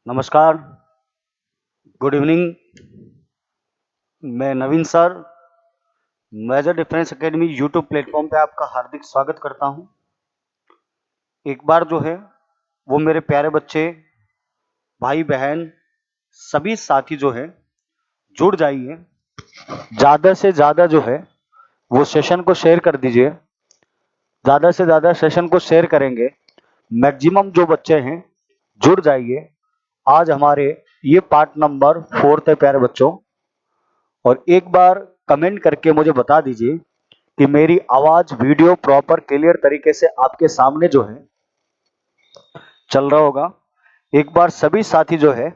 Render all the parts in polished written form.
नमस्कार, good evening. मैं Naveen sir major difference academy YouTube platform पे आपका हार्दिक स्वागत करता हूं। एक बार जो है वो मेरे प्यारे बच्चे, भाई बहन, सभी साथी जो है जुड़ जाइए। ज़्यादा से ज़्यादा जो है वो सेशन को शेयर कर दीजिए। ज़्यादा से ज़्यादा सेशन को शेयर करेंगे, मैक्सिमम जो बच्चे हैं जुड़ जाइए। आज हमारे ये पार्ट नंबर 4 है प्यारे बच्चों। और एक बार कमेंट करके मुझे बता दीजिए कि मेरी आवाज वीडियो प्रॉपर क्लियर तरीके से आपके सामने जो है चल रहा होगा। एक बार सभी साथी जो है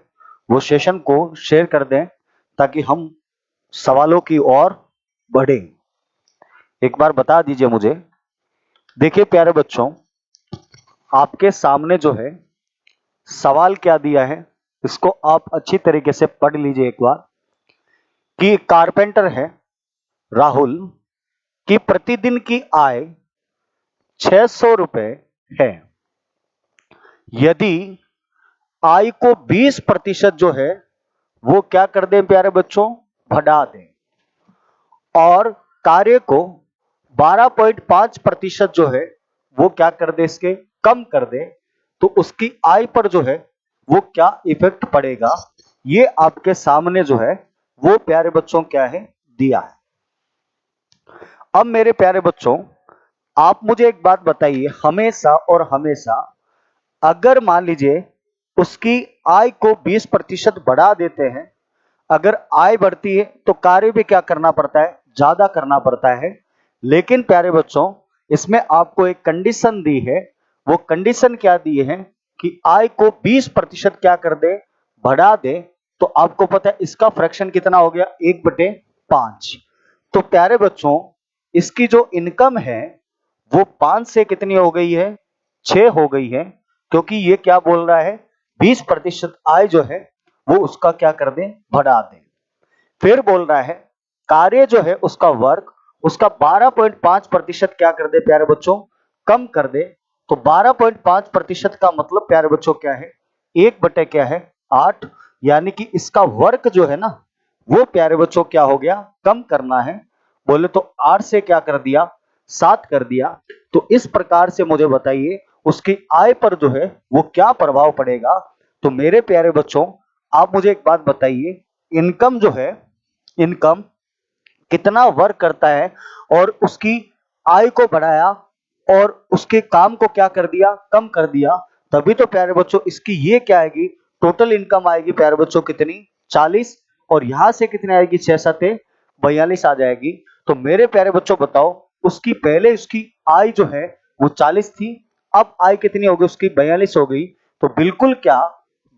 वो सेशन को शेयर कर दें ताकि हम सवालों की ओर बढ़े। एक बार बता दीजिए मुझे। देखिए प्यारे बच्चों, आपके सामने जो है सवाल क्या दिया है, इसको आप अच्छी तरीके से पढ़ लीजिए एक बार। कि कारपेंटर है राहुल की प्रतिदिन की आय 600 रुपए है। यदि आय को 20% जो है वो क्या कर दें प्यारे बच्चों, बढ़ा दें, और कार्य को 12.5% जो है वो क्या कर दे, इसके कम कर दे, तो उसकी आय पर जो है वो क्या इफेक्ट पड़ेगा, ये आपके सामने जो है वो प्यारे बच्चों क्या है, दिया है। अब मेरे प्यारे बच्चों, आप मुझे एक बात बताइए, हमेशा और हमेशा अगर मान लीजिए उसकी आय को 20% बढ़ा देते हैं, अगर आय बढ़ती है तो कार्य भी क्या करना पड़ता है, ज्यादा करना पड़ता है। लेकिन प्यारे बच्चों, इसमें आपको एक कंडीशन दी है। वो कंडीशन क्या दी है कि आय को 20% क्या कर दे, बढ़ा दे। तो आपको पता है इसका फ्रैक्शन कितना हो गया, 1/5। तो प्यारे बच्चों, इसकी जो इनकम है वो 5 से कितनी हो गई है, 6 हो गई है। क्योंकि ये क्या बोल रहा है, 20% आय जो है वो उसका क्या कर दें, बढ़ा दें। फिर बोल रहा है कार्य जो है उसका वर्क, उसका 12.5% क्या कर दे प्यारे बच्चों, कम कर दे। तो 12.5% का मतलब प्यारे बच्चों क्या है, 1/8। यानी कि इसका वर्क जो है ना वो प्यारे बच्चों क्या हो गया, कम करना है। बोले तो 8 से क्या कर दिया, 7 कर दिया। तो इस प्रकार से मुझे बताइए उसकी आय पर जो है वो क्या प्रभाव पड़ेगा। तो मेरे प्यारे बच्चों, आप मुझे एक बात बताइए, इनकम जो है, इनकम कितना वर्क करता है और उसकी आय को बढ़ाया और उसके काम को क्या कर दिया, कम कर दिया, तभी तो प्यारे बच्चों इसकी ये क्या आएगी, टोटल इनकम आएगी प्यारे बच्चों कितनी, 40। और यहां से कितनी आएगी, 6×7 = 42 आ जाएगी। तो मेरे प्यारे बच्चों बताओ, उसकी पहले उसकी आय जो है वो 40 थी, अब आय कितनी हो गई उसकी, 42 हो गई। तो बिल्कुल क्या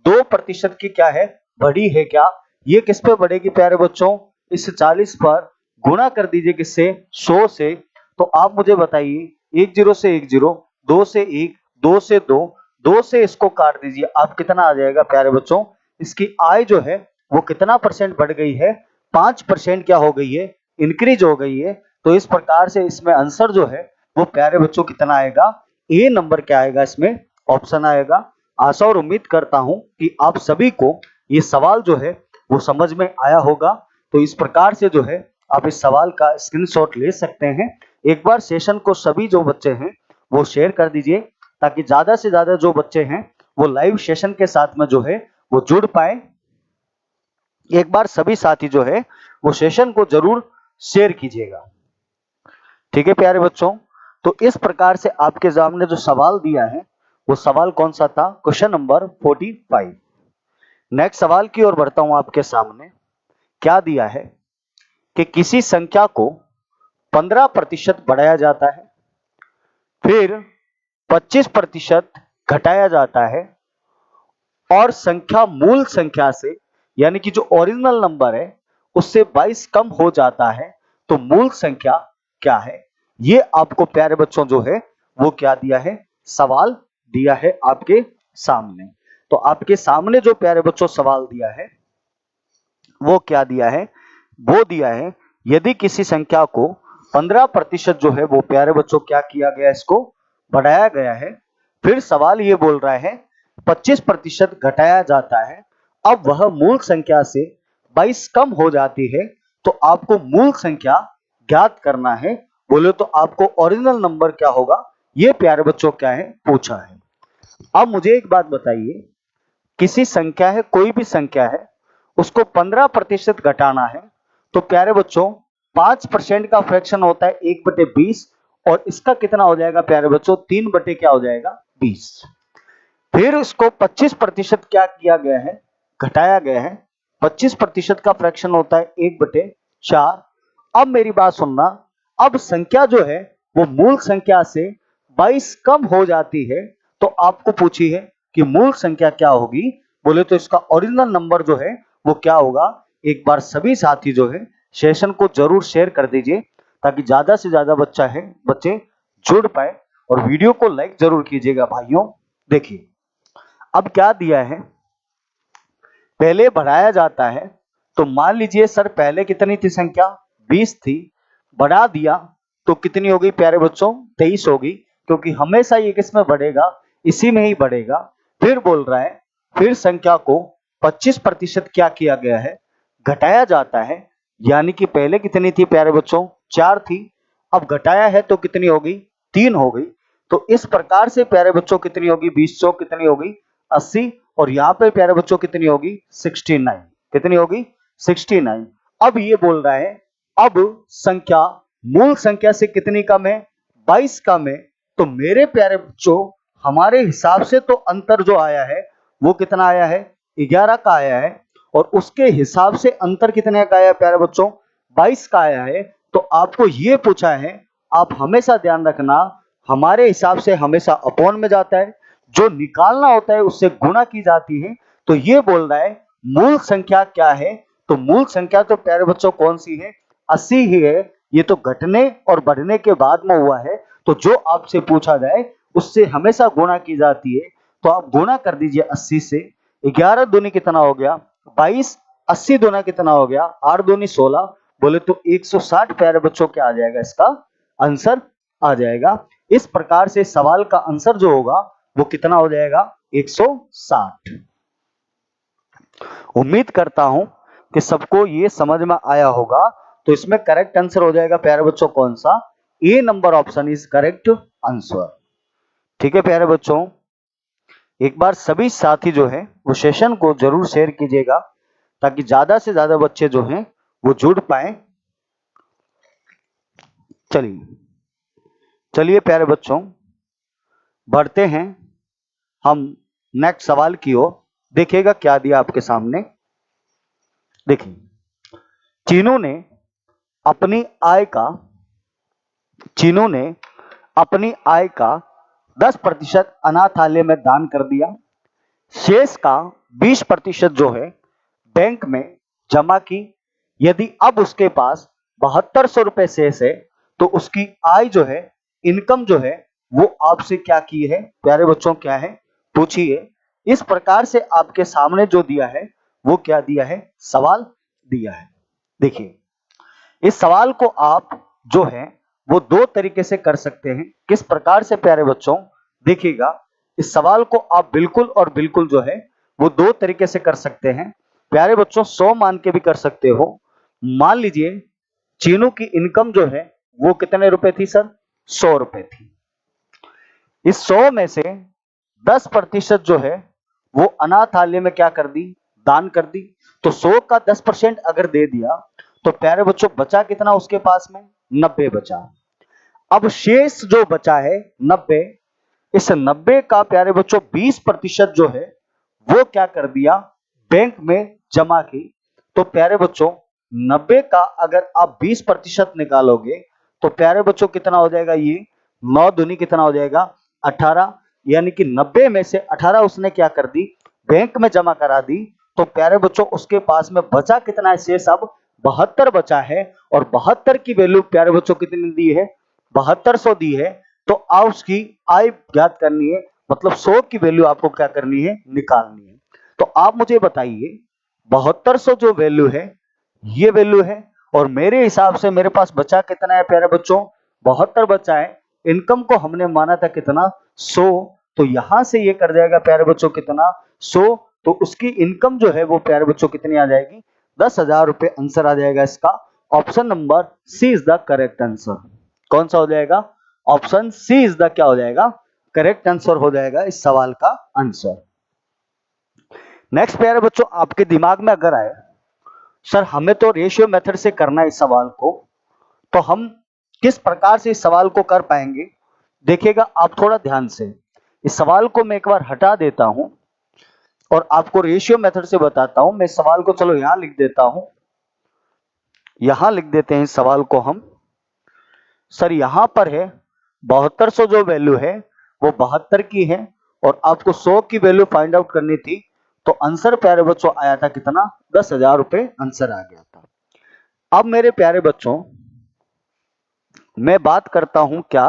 2% की क्या है, बढ़ी है क्या। ये किस पे बढ़ेगी प्यारे बच्चों, इस 40 पर गुणा कर दीजिए किससे, 100 से। तो आप मुझे बताइए, 10 से 10, 2 से 1, 2 से 2, 2 से इसको काट दीजिए, आप कितना आ जाएगा प्यारे बच्चों, इसकी आय जो है वो कितना परसेंट बढ़ गई है, 5% क्या हो गई है, इंक्रीज हो गई है। तो इस प्रकार से इसमें आंसर जो है वो प्यारे बच्चों कितना आएगा, ए नंबर क्या आएगा, इसमें ऑप्शन आएगा। आशा और उम्मीद करता हूं कि आप सभी को ये सवाल जो है वो समझ में आया होगा। तो इस प्रकार से जो है आप इस सवाल का स्क्रीनशॉट ले सकते हैं। एक बार सेशन को सभी जो बच्चे हैं वो शेयर कर दीजिए ताकि ज्यादा से ज्यादा जो बच्चे हैं वो लाइव सेशन के साथ में जो है वो जुड़ पाए। एक बार सभी साथी जो है वो सेशन को जरूर शेयर कीजिएगा, ठीक है प्यारे बच्चों। तो इस प्रकार से आपके सामने जो सवाल दिया है वो सवाल कौन सा था, क्वेश्चन नंबर 45। नेक्स्ट सवाल की ओर बढ़ता हूं। आपके सामने क्या दिया है कि किसी संख्या को 15% बढ़ाया जाता है, फिर 25% घटाया जाता है, और संख्या मूल संख्या से यानी कि जो ओरिजिनल नंबर है उससे 22 कम हो जाता है, तो मूल संख्या क्या है। ये आपको प्यारे बच्चों जो है वो क्या दिया है, सवाल दिया है आपके सामने। तो आपके सामने जो प्यारे बच्चों सवाल दिया है वो क्या दिया है, वो दिया है यदि किसी संख्या को 15% जो है वो प्यारे बच्चों क्या किया गया, इसको बढ़ाया गया है। फिर सवाल ये बोल रहा है 25% घटाया जाता है, अब वह मूल संख्या से 22 कम हो जाती है, तो आपको मूल संख्या ज्ञात करना है। बोले तो आपको ओरिजिनल नंबर क्या होगा, ये प्यारे बच्चों क्या है पूछा है। अब मुझे एक बात बताइए, किसी संख्या है, कोई भी संख्या है, उसको 15% घटाना है, तो प्यारे बच्चों 5% का फ्रैक्शन होता है 1/20, और इसका कितना हो जाएगा प्यारे बच्चों, 3 बटे क्या हो जाएगा 20। फिर इसको 25% क्या किया गया है, घटाया गया है। 25% का फ्रैक्शन होता है 1/4। अब मेरी बात सुनना, अब संख्या जो है वो मूल संख्या से 22 कम हो जाती है, तो आपको पूछी है कि मूल संख्या क्या होगी। बोले तो इसका ओरिजिनल नंबर जो है वो क्या होगा। एक बार सभी साथी जो है सेशन को जरूर शेयर कर दीजिए, ताकि ज्यादा से ज्यादा बच्चे जुड़ पाए, और वीडियो को लाइक जरूर कीजिएगा भाइयों। देखिए अब क्या दिया है, पहले बढ़ाया जाता है, तो मान लीजिए सर पहले कितनी थी संख्या 20 थी, बढ़ा दिया तो कितनी होगी प्यारे बच्चों 23 होगी, क्योंकि हमेशा ये किसमें बढ़ेगा, इसी में ही बढ़ेगा। फिर बोल रहा है, फिर संख्या को 25% क्या किया गया है, घटाया जाता है, यानी कि पहले कितनी थी प्यारे बच्चों 4 थी, अब घटाया है तो कितनी होगी 3 हो गई। तो इस प्रकार से प्यारे बच्चों कितनी होगी 20 चौक कितनी होगी 80, और यहाँ पे प्यारे बच्चों कितनी होगी 69, कितनी होगी 69। अब ये बोल रहा है, अब संख्या मूल संख्या से कितनी कम है 22 कम है, तो मेरे प्यारे बच्चों हमारे हिसाब से तो अंतर जो आया है वो कितना आया है 11 का आया है, और उसके हिसाब से अंतर कितने का आया प्यारे बच्चों 22 का आया है। तो आपको ये पूछा है, आप हमेशा ध्यान रखना, हमारे हिसाब से हमेशा अपॉन में जाता है, जो निकालना होता है उससे गुणा की जाती है। तो ये बोल रहा है मूल संख्या क्या है, तो मूल संख्या तो प्यारे बच्चों कौन सी है 80 ही है। ये तो घटने और बढ़ने के बाद में हुआ है, तो जो आपसे पूछा जाए उससे हमेशा गुणा की जाती है। तो आप गुणा कर दीजिए 80 से, 11 दूनी कितना हो गया 22, 80 दूना कितना हो गया 8 दूनी 16, बोले तो 160 प्यारे बच्चों क्या आ जाएगा, इसका आंसर आ जाएगा। इस प्रकार से सवाल का आंसर जो होगा वो कितना हो जाएगा 160। उम्मीद करता हूं कि सबको ये समझ में आया होगा। तो इसमें करेक्ट आंसर हो जाएगा प्यारे बच्चों कौन सा, A number option is correct answer. ठीक है प्यारे बच्चों, एक बार सभी साथी जो है वो सेशन को जरूर शेयर कीजिएगा, ताकि ज्यादा से ज्यादा बच्चे जो हैं वो जुड़ पाए। चलिए प्यारे बच्चों बढ़ते हैं हम नेक्स्ट सवाल की ओर। देखिएगा क्या दिया आपके सामने। देखिए, चीनू ने अपनी आय का 10% अनाथालय में दान कर दिया, शेष का 20% जो है बैंक में जमा की। यदि अब उसके पास 7200 रुपए शेष है, तो उसकी आय जो है, इनकम जो है वो आपसे क्या की है प्यारे बच्चों, क्या है पूछिए। इस प्रकार से आपके सामने जो दिया है वो क्या दिया है, सवाल दिया है। देखिए, इस सवाल को आप जो है वो दो तरीके से कर सकते हैं। किस प्रकार से प्यारे बच्चों, देखिएगा, इस सवाल को आप बिल्कुल और बिल्कुल जो है वो दो तरीके से कर सकते हैं प्यारे बच्चों। 100 मान के भी कर सकते हो। मान लीजिए चीनू की इनकम जो है वो कितने रुपए थी सर, 100 रुपए थी। इस 100 में से 10% जो है वो अनाथालय में क्या कर दी, दान कर दी। तो 100 का 10% अगर दे दिया तो प्यारे बच्चों बचा कितना उसके पास में, 90 बचा। अब शेष जो बचा है 90, इस 90 का प्यारे बच्चों 20% जो है वो क्या कर दिया, बैंक में जमा की। तो प्यारे बच्चों 90 का अगर आप 20% निकालोगे तो प्यारे बच्चों कितना हो जाएगा, ये 9 दूनी कितना हो जाएगा 18, यानी कि 90 में से 18 उसने क्या कर दी, बैंक में जमा करा दी। तो प्यारे बच्चों उसके पास में बचा कितना है शेष, अब 72 बचा है। और 72 की वैल्यू प्यारे बच्चों कितनी दी है, 7200 दी है। तो आप उसकी आय ज्ञात करनी है, मतलब 100 की वैल्यू आपको क्या करनी है, निकालनी है। तो आप मुझे बताइए 7200 जो वैल्यू है ये वैल्यू है, और मेरे हिसाब से मेरे पास बचा कितना है प्यारे बच्चों, 72 बचा है। इनकम को हमने माना था कितना 100, तो यहां से ये कर जाएगा प्यारे बच्चों कितना 100, तो उसकी इनकम जो है वो प्यारे बच्चों कितनी आ जाएगी 10,000 रुपए आंसर आ जाएगा इसका। Option number C is the correct answer. कौन सा हो जाएगा? ऑप्शन सी इज द क्या हो जाएगा? करेक्ट आंसर हो जाएगा इस सवाल का आंसर। नेक्स्ट प्यारे बच्चों आपके दिमाग में अगर आए सर हमें तो रेशियो मेथड से करना है इस सवाल को, तो हम किस प्रकार से इस सवाल को कर पाएंगे? देखिएगा आप थोड़ा ध्यान से, इस सवाल को मैं एक बार हटा देता हूं और आपको रेशियो मेथड से बताता हूं। मैं इस सवाल को चलो यहां लिख देता हूं, यहां लिख देते हैं इस सवाल को हम। सर यहां पर है 7200 जो वैल्यू है वो 72 की है और आपको 100 की वैल्यू फाइंड आउट करनी थी, तो आंसर प्यारे बच्चों आया था कितना 10,000 रुपए आंसर आ गया था। अब मेरे प्यारे बच्चों मैं बात करता हूं क्या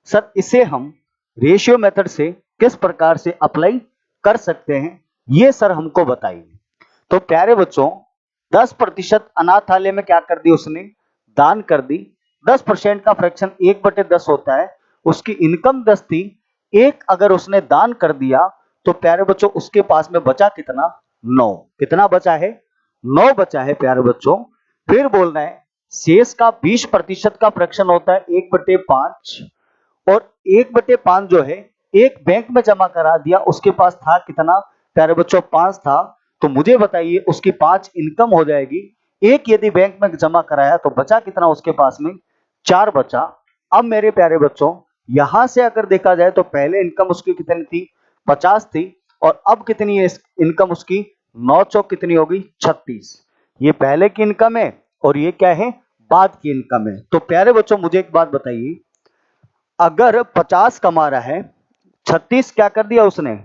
सर इसे हम रेशियो मेथड से किस प्रकार से अप्लाई कर सकते हैं, ये सर हमको बताइए। तो प्यारे बच्चों 10% अनाथालय में क्या कर दी उसने? दान कर दी। 10% का फ्रैक्शन 1/10 होता है, उसकी इनकम 10 थी, एक अगर उसने दान कर दिया तो प्यारे बच्चों उसके पास में बचा कितना? 9। कितना बचा है? 9 बचा है प्यारे बच्चों। फिर बोल रहे हैं शेष का 20% का फ्रैक्शन होता है 1/5 और 1/5 जो है एक बैंक में जमा करा दिया, उसके पास था कितना प्यारे बच्चों? 5 था। तो मुझे बताइए उसकी 5 इनकम हो जाएगी, एक यदि बैंक में जमा कराया तो बचा कितना उसके पास में? 4 बचा। अब मेरे प्यारे बच्चों यहां से अगर देखा जाए तो पहले इनकम उसकी कितनी थी? 50 थी और अब कितनी है इनकम उसकी? 9 चौक कितनी होगी? 36। ये पहले की इनकम है और ये क्या है? बाद की इनकम है। तो प्यारे बच्चों मुझे एक बात बताइए, अगर 50 कमा रहा है, 36 क्या कर दिया उसने?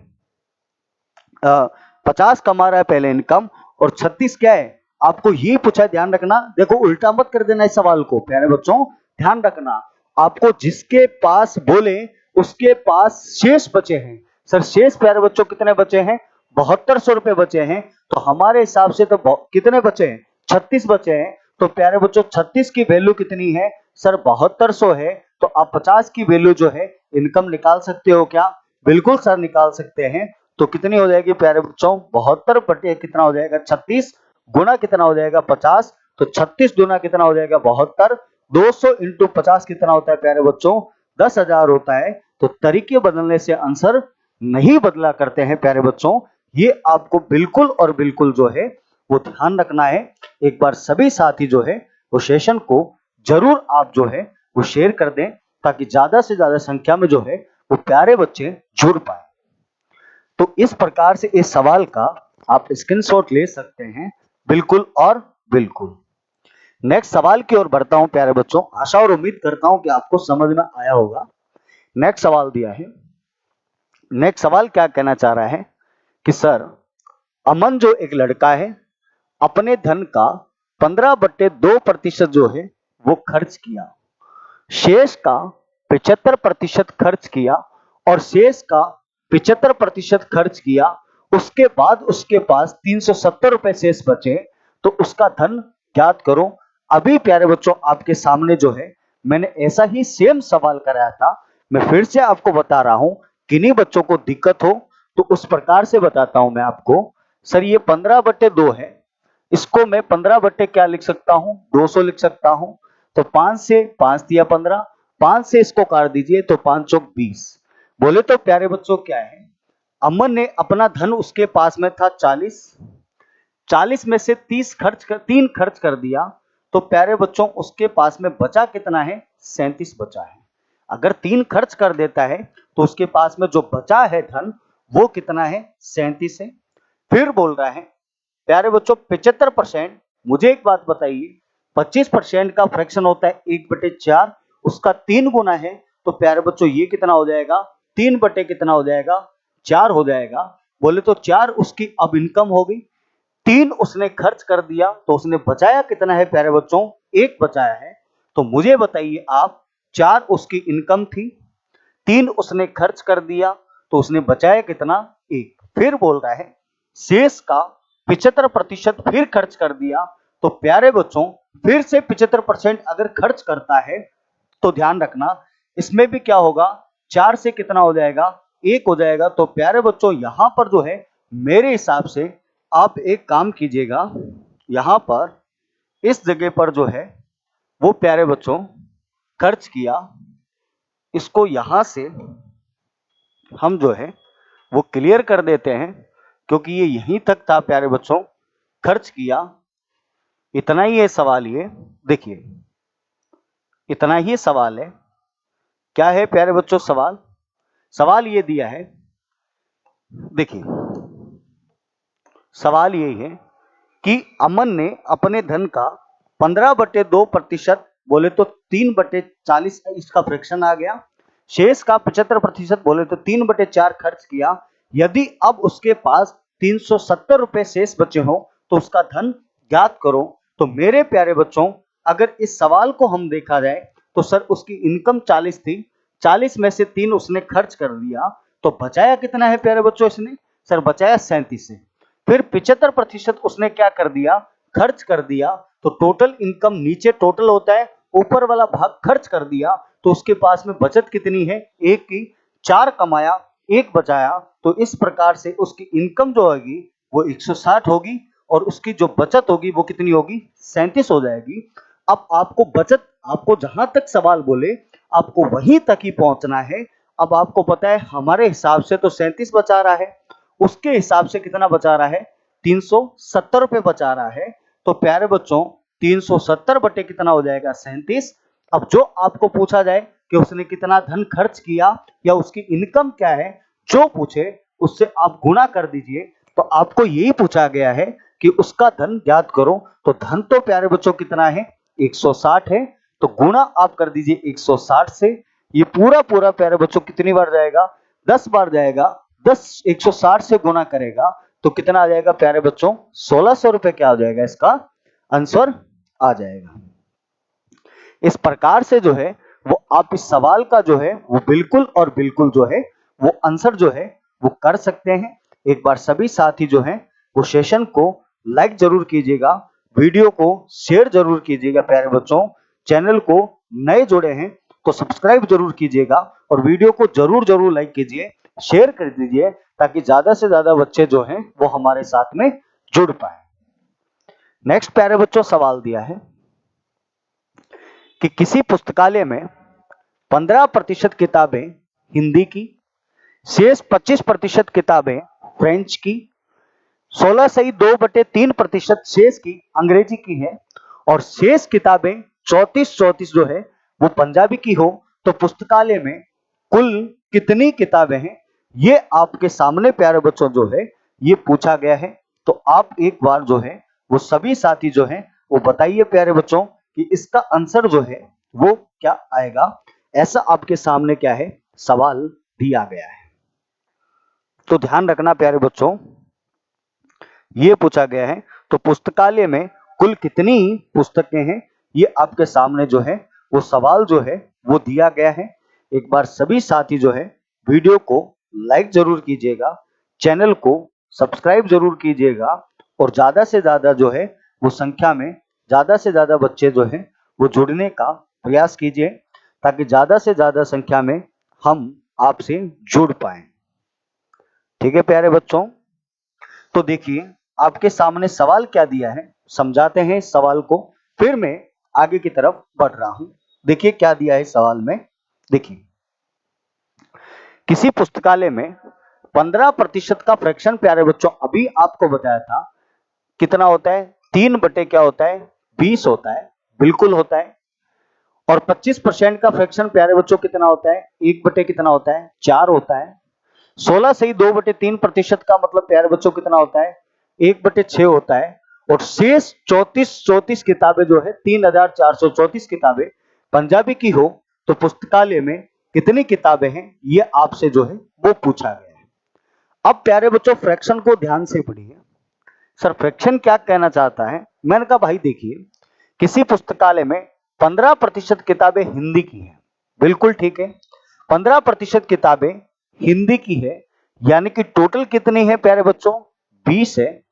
50 कमा रहा है पहले इनकम और 36 क्या है? आपको ये पूछा है, ध्यान रखना। देखो उल्टा मत कर देना इस सवाल को प्यारे बच्चों, ध्यान रखना। आपको जिसके पास बोले उसके पास शेष बचे हैं। सर शेष प्यारे बच्चों कितने बचे हैं? 7200 रुपए बचे हैं। तो हमारे हिसाब से तो कितने बचे हैं? 36 बचे हैं। तो प्यारे बच्चों 36 की वैल्यू कितनी है? सर 7200 है। तो आप 50 की वैल्यू जो है इनकम निकाल सकते हो क्या? बिल्कुल सर निकाल सकते हैं। तो कितनी हो जाएगी प्यारे बच्चों? 72 बटे कितना हो जाएगा? 36 गुना कितना हो जाएगा? 50। तो 36 गुना कितना हो जाएगा? 72। 200 इंटू 50 कितना होता है प्यारे बच्चों? 10,000 होता है। तो तरीके बदलने से आंसर नहीं बदला करते हैं प्यारे बच्चों। ये आपको बिल्कुल और बिल्कुल जो है वो ध्यान रखना है। एक बार सभी साथी जो है वो सेशन को जरूर आप जो है वो शेयर कर दें, ताकि ज्यादा से ज्यादा संख्या में जो है वो प्यारे बच्चे जुड़ पाए। तो इस प्रकार से इस सवाल का आप स्क्रीनशॉट ले सकते हैं, बिल्कुल और बिल्कुल। नेक्स्ट सवाल की ओर बढ़ता हूं प्यारे बच्चों, आशा और उम्मीद करता हूं कि आपको समझ में आया होगा। नेक्स्ट सवाल दिया है, नेक्स्ट सवाल क्या कहना चाह रहा है कि सर अमन जो एक लड़का है अपने धन का 15/2% जो है वो खर्च किया, शेष का 75% खर्च किया और शेष का 75% खर्च किया, उसके बाद उसके पास 370 रुपए शेष बचे, तो उसका धन ज्ञात करो। अभी प्यारे बच्चों आपके सामने जो है मैंने ऐसा ही सेम सवाल कराया था। मैं फिर से आपको बता रहा हूं, किन्हीं बच्चों को दिक्कत हो तो उस प्रकार से बताता हूं मैं आपको। सर ये 15/2 है, इसको मैं 15 बट्टे क्या लिख सकता हूं? 200 लिख सकता हूं। तो 5 से 5 दिया 15, 5 से इसको काट दीजिए तो 5 चौक 20। बोले तो प्यारे बच्चों क्या है, अमन ने अपना धन उसके पास में था 40, 40 में से 3 खर्च कर दिया, तो प्यारे बच्चों उसके पास में बचा कितना है? 37 बचा है। अगर 3 खर्च कर देता है तो उसके पास में जो बचा है धन वो कितना है? 37 है। फिर बोल रहा है प्यारे बच्चों 75%, मुझे एक बात बताइए 25% का फ्रैक्शन होता है 1/4, उसका 3 गुना है, तो प्यारे बच्चों ये कितना हो जाएगा? 3 बटे कितना हो जाएगा? 4 हो जाएगा। बोले तो 4 उसकी अब इनकम हो गई, 3 उसने खर्च कर दिया, तो उसने बचाया कितना है प्यारे बच्चों? 1 बचाया है। तो मुझे बताइए आप, 4 उसकी इनकम थी, 3 उसने खर्च कर दिया, तो उसने बचाया कितना? 1। फिर बोल रहा है शेष का 75% फिर खर्च कर दिया, तो प्यारे बच्चों फिर से 75% अगर खर्च करता है तो ध्यान रखना इसमें भी क्या होगा? 4 से कितना हो जाएगा? 1 हो जाएगा। तो प्यारे बच्चों यहां पर जो है मेरे हिसाब से आप एक काम कीजिएगा, यहां पर इस जगह पर जो है वो प्यारे बच्चों खर्च किया, इसको यहां से हम जो है वो क्लियर कर देते हैं, क्योंकि ये यहीं तक था प्यारे बच्चों, खर्च किया, इतना ही है सवाल। ये देखिए इतना ही सवाल है। क्या है प्यारे बच्चों सवाल? सवाल ये दिया है, देखिए सवाल यही है कि अमन ने अपने धन का 15/2% बोले तो 3/40 इसका फ्रैक्शन आ गया, शेष का 75% बोले तो 3/4 खर्च किया। यदि अब उसके पास 370 रुपए शेष बचे हो तो उसका धन ज्ञात करो। तो मेरे प्यारे बच्चों अगर इस सवाल को हम देखा जाए तो सर उसकी इनकम 40 थी, 40 में से 3 उसने खर्च कर दिया, तो बचाया कितना है प्यारे बच्चों इसने? सर बचाया 37 से। फिर 75% उसने क्या कर दिया? खर्च कर दिया। तो टोटल इनकम नीचे टोटल होता है, ऊपर वाला भाग खर्च कर दिया, तो उसके पास में बचत कितनी है? 1 की, 4 कमाया, 1 बचाया। तो इस प्रकार से उसकी इनकम जो होगी वो 160 होगी और उसकी जो बचत होगी वो कितनी होगी? 37 हो जाएगी। अब आपको बचत, आपको जहां तक सवाल बोले आपको वहीं तक ही पहुंचना है। अब आपको पता है हमारे हिसाब से तो 37 बचा रहा है, उसके हिसाब से कितना बचा रहा है? 370 रुपए बचा रहा है। तो प्यारे बच्चों 370 बटे कितना हो जाएगा? 37। अब जो आपको पूछा जाए कि उसने कितना धन खर्च किया या उसकी इनकम क्या है, जो पूछे उससे आप गुणा कर दीजिए। तो आपको यही पूछा गया है कि उसका धन ज्ञात करो। तो धन तो प्यारे बच्चों कितना है? 160 है। तो गुणा आप कर दीजिए 160 से। ये पूरा पूरा प्यारे बच्चों कितनी बार जाएगा? 10 बार जाएगा। 10 160 से गुणा करेगा तो कितना आ जाएगा प्यारे बच्चों? 1600 रुपए क्या हो जाएगा? इसका आंसर आ जाएगा। इस प्रकार से जो है वो आप इस सवाल का जो है वो बिल्कुल और बिल्कुल जो है वो आंसर जो है वो कर सकते हैं। एक बार सभी साथी जो हैं वो सेशन को लाइक जरूर कीजिएगा, वीडियो को शेयर जरूर कीजिएगा प्यारे बच्चों। चैनल को नए जुड़े हैं तो सब्सक्राइब जरूर कीजिएगा और वीडियो को जरूर जरूर लाइक कीजिए, शेयर कर दीजिए, ताकि ज्यादा से ज्यादा बच्चे जो हैं वो हमारे साथ में जुड़ पाए। नेक्स्ट प्यारे बच्चों सवाल दिया है कि किसी पुस्तकालय में 15% किताबें हिंदी की, शेष 25% किताबें फ्रेंच की, 16/2/3% शेष की अंग्रेजी की है और शेष किताबें 34 जो है वो पंजाबी की हो, तो पुस्तकालय में कुल कितनी किताबें हैं? ये आपके सामने प्यारे बच्चों जो है ये पूछा गया है। तो आप एक बार जो है वो सभी साथी जो है वो बताइए प्यारे बच्चों कि इसका आंसर जो है वो क्या आएगा। ऐसा आपके सामने क्या है सवाल दिया गया है। तो ध्यान रखना प्यारे बच्चों, ये पूछा गया है तो पुस्तकालय में कुल कितनी पुस्तकें हैं ये आपके सामने जो है वो सवाल जो है वो दिया गया है। एक बार सभी साथी जो है वीडियो को लाइक जरूर कीजिएगा, चैनल को सब्सक्राइब जरूर कीजिएगा और ज्यादा से ज्यादा जो है वो संख्या में ज्यादा से ज्यादा बच्चे जो है वो जुड़ने का प्रयास कीजिए, ताकि ज्यादा से ज्यादा संख्या में हम आपसे जुड़ पाए। ठीक है प्यारे बच्चों, तो देखिए आपके सामने सवाल क्या दिया है, समझाते हैं इस सवाल को, फिर मैं आगे की तरफ बढ़ रहा हूं। देखिए क्या दिया है सवाल में। देखिए किसी पुस्तकालय में 15% का फ्रैक्शन प्यारे बच्चों अभी आपको बताया था कितना होता है? 3 बटे क्या होता है? 20 होता है, बिल्कुल होता है। और 25% का फ्रैक्शन प्यारे बच्चों कितना होता है? 1 बटे कितना होता है? 4 होता है। 16/2/3% का मतलब प्यारे बच्चों कितना होता है? 1/6 होता है। और शेष 34 किताबें जो है 3434 किताबें पंजाबी की हो, तो पुस्तकालय में कितनी किताबें हैं ये आपसे जो है वो पूछा गया है। अब प्यारे बच्चों फ्रैक्शन को ध्यान से पढ़िए। सर फ्रैक्शन क्या कहना चाहता है? मैंने कहा भाई देखिए किसी पुस्तकालय में 15% किताबें हिंदी की है, बिल्कुल ठीक है। 15% किताबें हिंदी की है, यानी कि टोटल कितनी है प्यारे बच्चों? 20 है।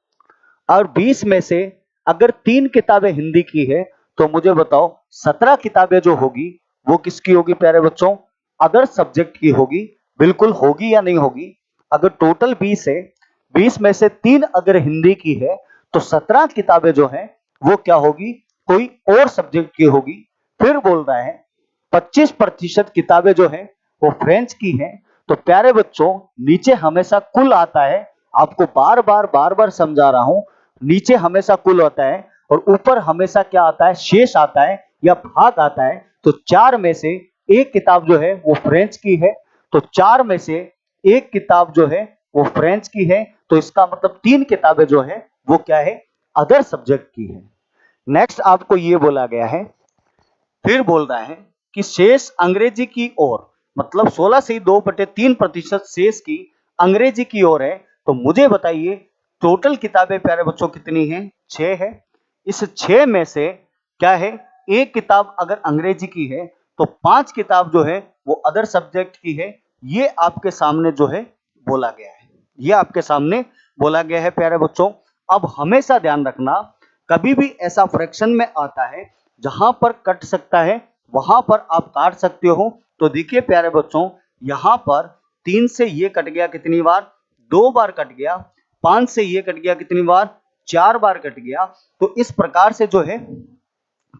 और 20 में से अगर 3 किताबें हिंदी की है तो मुझे बताओ 17 किताबें जो होगी वो किसकी होगी प्यारे बच्चों? अदर सब्जेक्ट की होगी, बिल्कुल होगी या नहीं होगी? अगर टोटल 20 है, 20 में से 3 अगर हिंदी की है तो 17 किताबें जो हैं वो क्या होगी? कोई और सब्जेक्ट की होगी। फिर बोल रहा है 25% किताबें जो है वो फ्रेंच की हैं। तो प्यारे बच्चों, नीचे हमेशा कुल आता है, आपको बार बार समझा रहा हूं, नीचे हमेशा कुल होता है और ऊपर हमेशा क्या आता है? शेष आता है या भाग आता है। तो 4 में से एक किताब जो है वो फ्रेंच की है, तो 4 में से एक किताब जो है वो फ्रेंच की है, तो इसका मतलब 3 किताबें जो है वो क्या है? अदर सब्जेक्ट की है। नेक्स्ट आपको ये बोला गया है, फिर बोल रहा है कि शेष अंग्रेजी की ओर, मतलब 16 से 2/3% शेष की अंग्रेजी की ओर है। तो मुझे बताइए टोटल किताबें प्यारे बच्चों कितनी हैं? 6 है। इस 6 में से क्या है? एक किताब अगर अंग्रेजी की है तो 5 किताब जो है वो अदर सब्जेक्ट की है। ये आपके सामने जो है बोला गया है, ये आपके सामने बोला गया है प्यारे बच्चों। अब हमेशा ध्यान रखना, कभी भी ऐसा फ्रैक्शन में आता है जहां पर कट सकता है वहां पर आप काट सकते हो। तो देखिए प्यारे बच्चों, यहां पर 3 से ये कट गया कितनी बार? 2 बार कट गया। 5 से ये कट गया कितनी बार? 4 बार कट गया। तो इस प्रकार से जो है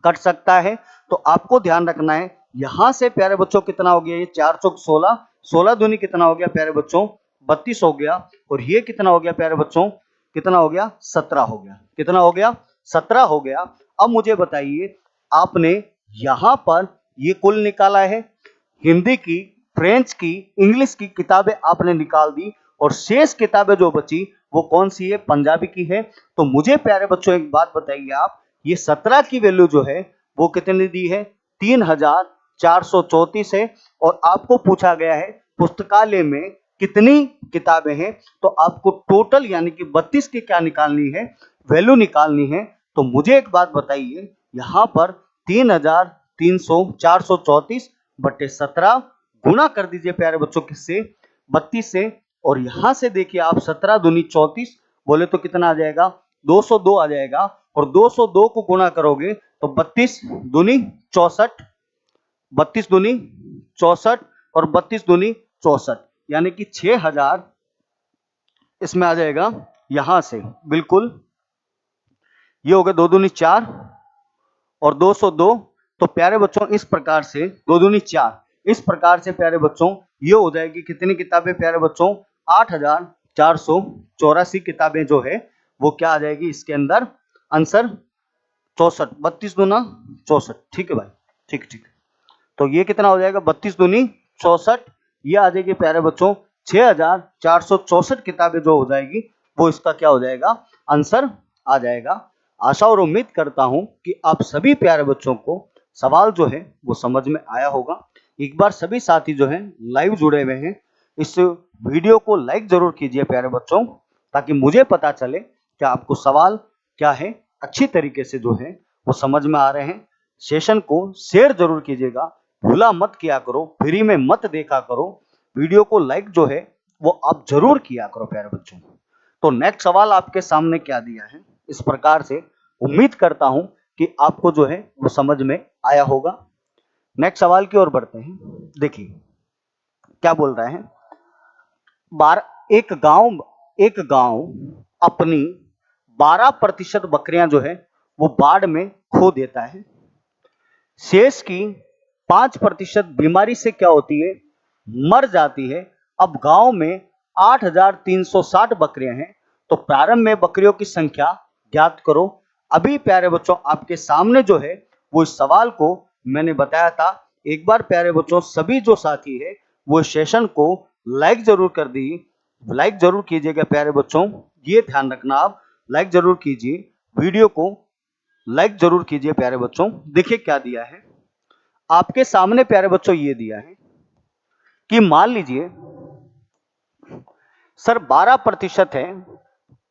कट सकता है। तो आपको ध्यान रखना है, यहां से प्यारे बच्चों कितना हो गया? ये 4 चौक 16, 16 दूनी कितना हो गया प्यारे बच्चों? 32 हो गया। और ये कितना हो गया प्यारे बच्चों? कितना हो गया? 17 हो गया। कितना हो गया? 17 हो गया। अब मुझे बताइए, आपने यहां पर ये कुल निकाला है, हिंदी की, फ्रेंच की, इंग्लिश की किताबें आपने निकाल दी और शेष किताबें जो बची वो कौन सी है? पंजाबी की है। तो मुझे प्यारे बच्चों एक बात बताइए आप, ये 17 की वैल्यू जो है वो कितनी दी है? 3434 है। और आपको पूछा गया है पुस्तकालय में कितनी किताबें हैं, तो आपको टोटल यानी कि 32 की क्या निकालनी है? वैल्यू निकालनी है। तो मुझे एक बात बताइए, यहां पर 434 बटे 17 गुना कर दीजिए प्यारे बच्चों किससे? 32 से। और यहां से देखिए आप 17 दूनी 34 बोले तो कितना आ जाएगा? 202 आ जाएगा। और 202 को गुना करोगे तो 32 दूनी 64, 32 दूनी 64 और 32 दूनी 64, यानी कि 6000 इसमें आ जाएगा यहां से। बिल्कुल, ये हो गया 2 दूनी 4 और 202। तो प्यारे बच्चों इस प्रकार से 2 दूनी 4, इस प्रकार से प्यारे बच्चों ये हो जाएगी कितनी किताबें प्यारे बच्चों? 8484 किताबें जो है वो क्या आ जाएगी इसके अंदर? आंसर 64, 32 दूना 64। ठीक है भाई, ठीक ठीक। तो ये कितना हो जाएगा? 32 दूनी 64, ये आ जाएगी प्यारे बच्चों 6464 किताबें जो हो जाएगी वो इसका क्या हो जाएगा? आंसर आ जाएगा। आशा और उम्मीद करता हूं कि आप सभी प्यारे बच्चों को सवाल जो है वो समझ में आया होगा। एक बार सभी साथी जो हैं लाइव जुड़े हुए हैं, इस वीडियो को लाइक जरूर कीजिए प्यारे बच्चों, ताकि मुझे पता चले कि आपको सवाल क्या है अच्छी तरीके से जो है वो समझ में आ रहे हैं। सेशन को शेयर जरूर कीजिएगा, भूला मत किया करो, फ्री में मत देखा करो। वीडियो को लाइक जो है वो आप जरूर किया करो प्यारे बच्चों। तो नेक्स्ट सवाल आपके सामने क्या दिया है, इस प्रकार से उम्मीद करता हूं कि आपको जो है वो समझ में आया होगा। नेक्स्ट सवाल की ओर बढ़ते हैं। देखिए क्या बोल रहा है, एक गांव अपनी 12% बकरियां जो है वो बाढ़ में खो देता है। शेष की 5% बीमारी से क्या होती है? मर जाती है। अब गांव में 8360 बकरियां हैं, तो प्रारंभ में बकरियों की संख्या ज्ञात करो। अभी प्यारे बच्चों आपके सामने जो है वो इस सवाल को मैंने बताया था। एक बार प्यारे बच्चों सभी जो साथी है वो सेशन को लाइक जरूर कर दी, लाइक जरूर कीजिएगा प्यारे बच्चों, ये ध्यान रखना आप लाइक जरूर कीजिए, वीडियो को लाइक जरूर कीजिए प्यारे बच्चों। देखिए क्या दिया है आपके सामने प्यारे बच्चों, ये दिया है कि मान लीजिए सर 12% है,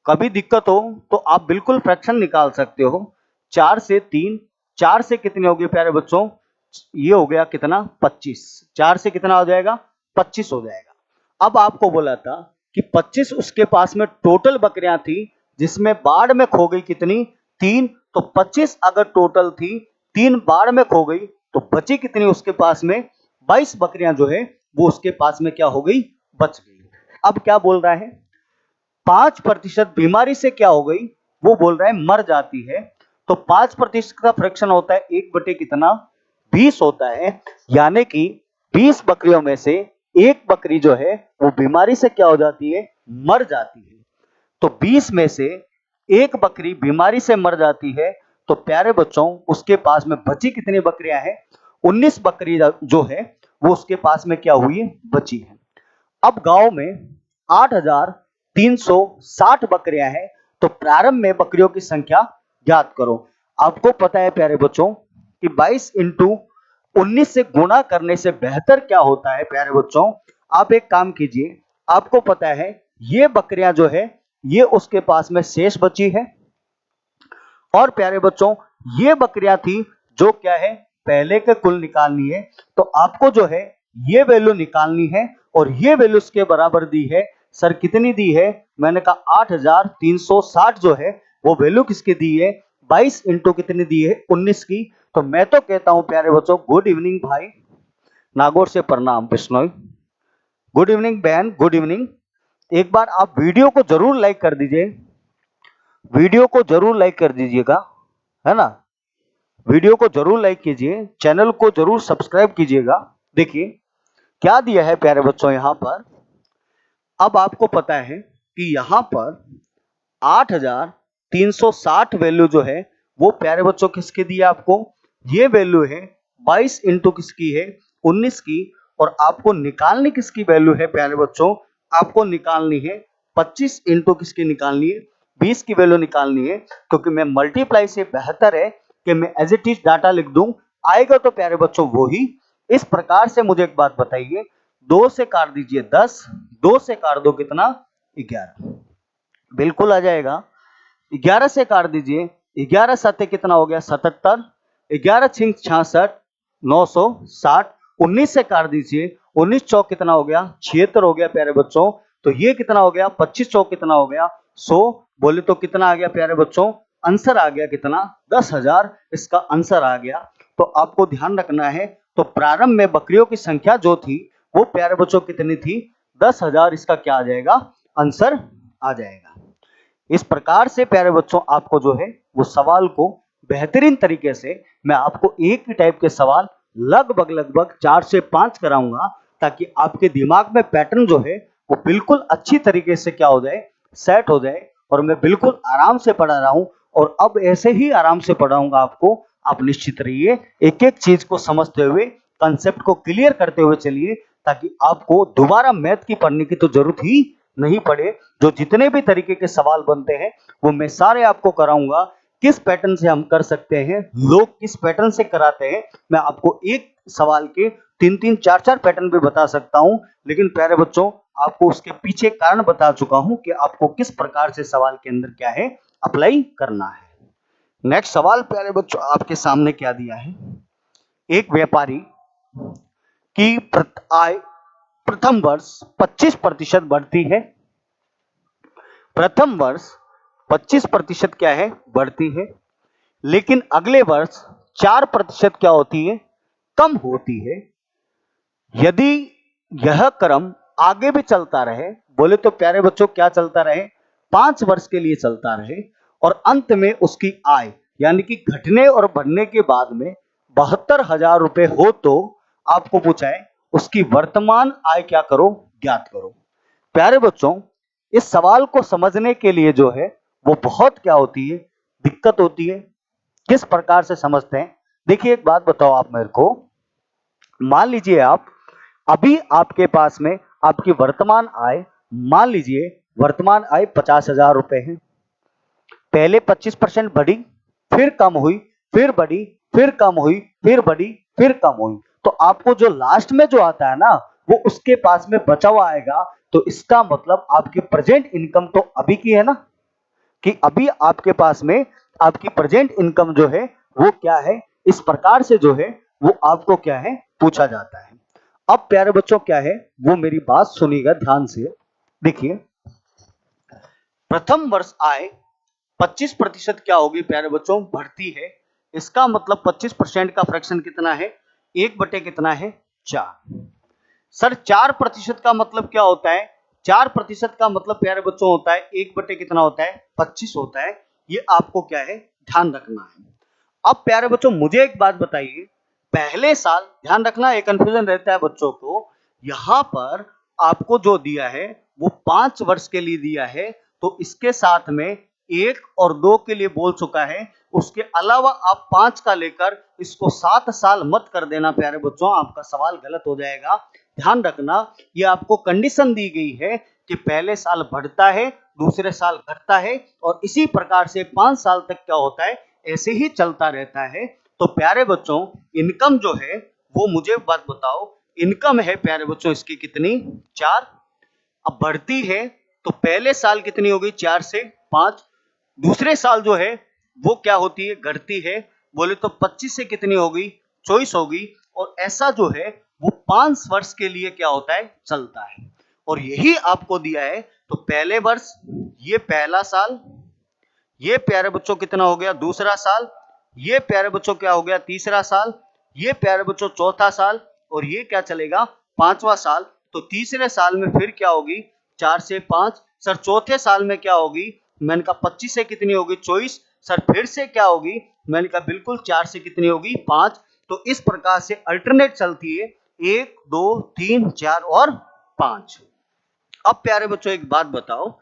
कभी दिक्कत हो तो आप बिल्कुल फ्रैक्शन निकाल सकते हो। 4 से 3, 4 से कितने हो गए प्यारे बच्चों? ये हो गया कितना? 25। 4 से कितना हो जाएगा? 25 हो जाएगा। अब आपको बोला था कि 25 उसके पास में टोटल बकरियां थी, जिसमें बाढ़ में खो गई कितनी? 3। तो 25 अगर टोटल थी, 3 बाढ़ में खो गई, तो बची कितनी उसके पास में? 22 बकरियां जो है वो उसके पास में क्या हो गई, बच गई। अब क्या बोल रहा है, 5% बीमारी से क्या हो गई, वो बोल रहा है मर जाती है। तो 5% का फ्रैक्शन होता है 1 बटे कितना, 20 होता है। यानी कि 20 बकरियों में से एक बकरी जो है वो बीमारी से क्या हो जाती है, मर जाती है। तो 20 में से एक बकरी बीमारी से मर जाती है। तो प्यारे बच्चों उसके पास में बची कितनी बकरियां हैं, 19 बकरी जो है वो उसके पास में क्या हुई, बची है। अब गांव में 8,360 बकरियां हैं। तो प्रारंभ में बकरियों की संख्या ज्ञात करो। आपको पता है प्यारे बच्चों कि 22 इंटू 19 से गुणा करने से बेहतर क्या होता है। प्यारे बच्चों आप एक काम कीजिए, आपको पता है ये बकरियां जो है ये उसके पास में शेष बची है। और प्यारे बच्चों ये बकरियां थी जो क्या है पहले के कुल निकालनी है। तो आपको जो है ये वैल्यू निकालनी है और ये वैल्यू उसके बराबर दी है। सर कितनी दी है, मैंने कहा 8,360 जो है वो वैल्यू किसकी दी है, 22 इंटू कितनी दी है, 19 की। तो मैं तो कहता हूं प्यारे बच्चों गुड इवनिंग भाई, नागौर से प्रणाम बिश्नोई, गुड इवनिंग बहन, गुड इवनिंग। एक बार आप वीडियो को जरूर लाइक कर दीजिए, वीडियो को जरूर लाइक कर दीजिएगा, है ना। वीडियो को जरूर लाइक कीजिए, चैनल को जरूर सब्सक्राइब कीजिएगा। देखिए क्या दिया है प्यारे बच्चों यहां पर। अब आपको पता है कि यहां पर 8,360 वैल्यू जो है वो प्यारे बच्चों किसके दी है आपको, ये वैल्यू है 22 इंटू किसकी है, 19 की। और आपको निकालनी किसकी वैल्यू है प्यारे बच्चों, आपको निकालनी है 25 इंटू किसकी निकालनी है, 20 की वैल्यू निकालनी है। क्योंकि मैं मल्टीप्लाई से बेहतर है कि मैं एज इट इज डाटा लिख दूं, आएगा तो प्यारे बच्चों वो ही। इस प्रकार से मुझे एक बात बताइए, 2 से काट दीजिए 10, 2 से काट दो कितना, 11, बिल्कुल आ जाएगा। 11 से काट दीजिए, 11 सत्ते कितना हो गया 77, 11 छिंग 66, 960। 19 से काट दीजिए, 19 चौक कितना हो गया 76 हो गया प्यारे बच्चों। तो ये कितना हो गया 25 चौक कितना हो गया 100, बोले तो कितना आ गया प्यारे बच्चों, आंसर आ गया कितना 10,000, इसका आंसर आ गया। तो आपको ध्यान रखना है, तो प्रारंभ में बकरियों की संख्या जो थी वो प्यारे बच्चों कितनी थी, 10,000, इसका क्या आ जाएगा, आंसर आ जाएगा। इस प्रकार से प्यारे बच्चों आपको जो है वो सवाल को बेहतरीन तरीके से मैं आपको एक ही टाइप के सवाल लगभग 4 से 5 कराऊंगा, ताकि आपके दिमाग में पैटर्न जो है वो बिल्कुल अच्छी तरीके से क्या हो जाए, सेट हो जाए। और मैं बिल्कुल आराम से पढ़ा रहा हूं और अब ऐसे ही आराम से पढ़ाऊंगा आपको। आप निश्चित रहिए, एक एक चीज को समझते हुए, कंसेप्ट को क्लियर करते हुए चलिए, ताकि आपको दोबारा मैथ की पढ़ने की तो जरूरत ही नहीं पड़े। जो जितने भी तरीके के सवाल बनते हैं वो मैं सारे आपको कराऊंगा। किस पैटर्न से हम कर सकते हैं, लोग किस पैटर्न से कराते हैं, मैं आपको एक सवाल के 3-3, 4-4 पैटर्न भी बता सकता हूं। लेकिन प्यारे बच्चों आपको उसके पीछे कारण बता चुका हूं कि आपको किस प्रकार से सवाल के अंदर क्या है अप्लाई करना है। नेक्स्ट सवाल प्यारे बच्चों आपके सामने क्या दिया है, एक व्यापारी की आय प्रथम वर्ष 25% बढ़ती है, प्रथम वर्ष 25% क्या है, बढ़ती है। लेकिन अगले वर्ष 4% क्या होती है, कम होती है। यदि यह क्रम आगे भी चलता रहे, बोले तो प्यारे बच्चों क्या चलता रहे, 5 वर्ष के लिए चलता रहे, और अंत में उसकी आय यानी कि घटने और बढ़ने के बाद में 72,000 रुपए हो, तो आपको पूछा है उसकी वर्तमान आय क्या करो, ज्ञात करो। प्यारे बच्चों इस सवाल को समझने के लिए जो है वो बहुत क्या होती है, दिक्कत होती है। किस प्रकार से समझते हैं, देखिए एक बात बताओ आप मेरे को, मान लीजिए आप अभी आपके पास में आपकी वर्तमान आय, मान लीजिए वर्तमान आय 50,000 रुपए है। पहले 25% बढ़ी, फिर कम हुई, फिर बढ़ी, फिर कम हुई, फिर बढ़ी, फिर कम हुई। तो आपको जो लास्ट में जो आता है ना वो उसके पास में बचा हुआ आएगा। तो इसका मतलब आपकी प्रेजेंट इनकम तो अभी की है ना, कि अभी आपके पास में आपकी प्रेजेंट इनकम जो है वो क्या है, इस प्रकार से जो है वो आपको क्या है पूछा जाता है। अब प्यारे बच्चों क्या है वो मेरी बात सुनिएगा ध्यान से। देखिए प्रथम वर्ष आय 25% क्या होगी प्यारे बच्चों, बढ़ती है। इसका मतलब 25% का फ्रैक्शन कितना है, 1 बटे कितना है 4। सर 4% का मतलब क्या होता है? 4% का मतलब प्यारे बच्चों होता है 1 बटे कितना होता है? 25 होता है। ये आपको क्या है, ध्यान रखना है। अब प्यारे बच्चों मुझे एक बात बताइए, पहले साल, ध्यान रखना एक कंफ्यूजन रहता है बच्चों को, यहां पर आपको जो दिया है वो 5 वर्ष के लिए दिया है, तो इसके साथ में 1 और 2 के लिए बोल चुका है, उसके अलावा आप 5 का लेकर इसको 7 साल मत कर देना प्यारे बच्चों, आपका सवाल गलत हो जाएगा। ध्यान रखना, ये आपको कंडीशन दी गई है कि पहले साल बढ़ता है, दूसरे साल घटता है, और इसी प्रकार से 5 साल तक क्या होता है, ऐसे ही चलता रहता है। तो प्यारे बच्चों इनकम जो है वो मुझे बात बताओ, इनकम है प्यारे बच्चों इसकी कितनी? 4। अब बढ़ती है तो पहले साल कितनी होगी? 4 से 5। दूसरे साल जो है वो क्या होती है? घटती है। बोले तो 25 से कितनी होगी? 24 होगी। और ऐसा जो है वो 5 वर्ष के लिए क्या होता है? चलता है। और यही आपको दिया है। तो पहले वर्ष, ये पहला साल, ये प्यारे बच्चों कितना हो गया? दूसरा साल, ये प्यारे बच्चों क्या हो गया? तीसरा साल, ये प्यारे बच्चों चौथा साल, और ये क्या चलेगा? 5वां साल। तो तीसरे साल में फिर क्या होगी? 4 से 5। सर चौथे साल में क्या होगी? मैंने कहा 25 से कितनी होगी? 24। सर फिर से क्या होगी? मैंने कहा बिल्कुल 4 से कितनी होगी? 5। तो इस प्रकार से अल्टरनेट चलती है, 1 2 3 4 और 5। अब प्यारे बच्चों एक बात बताओ,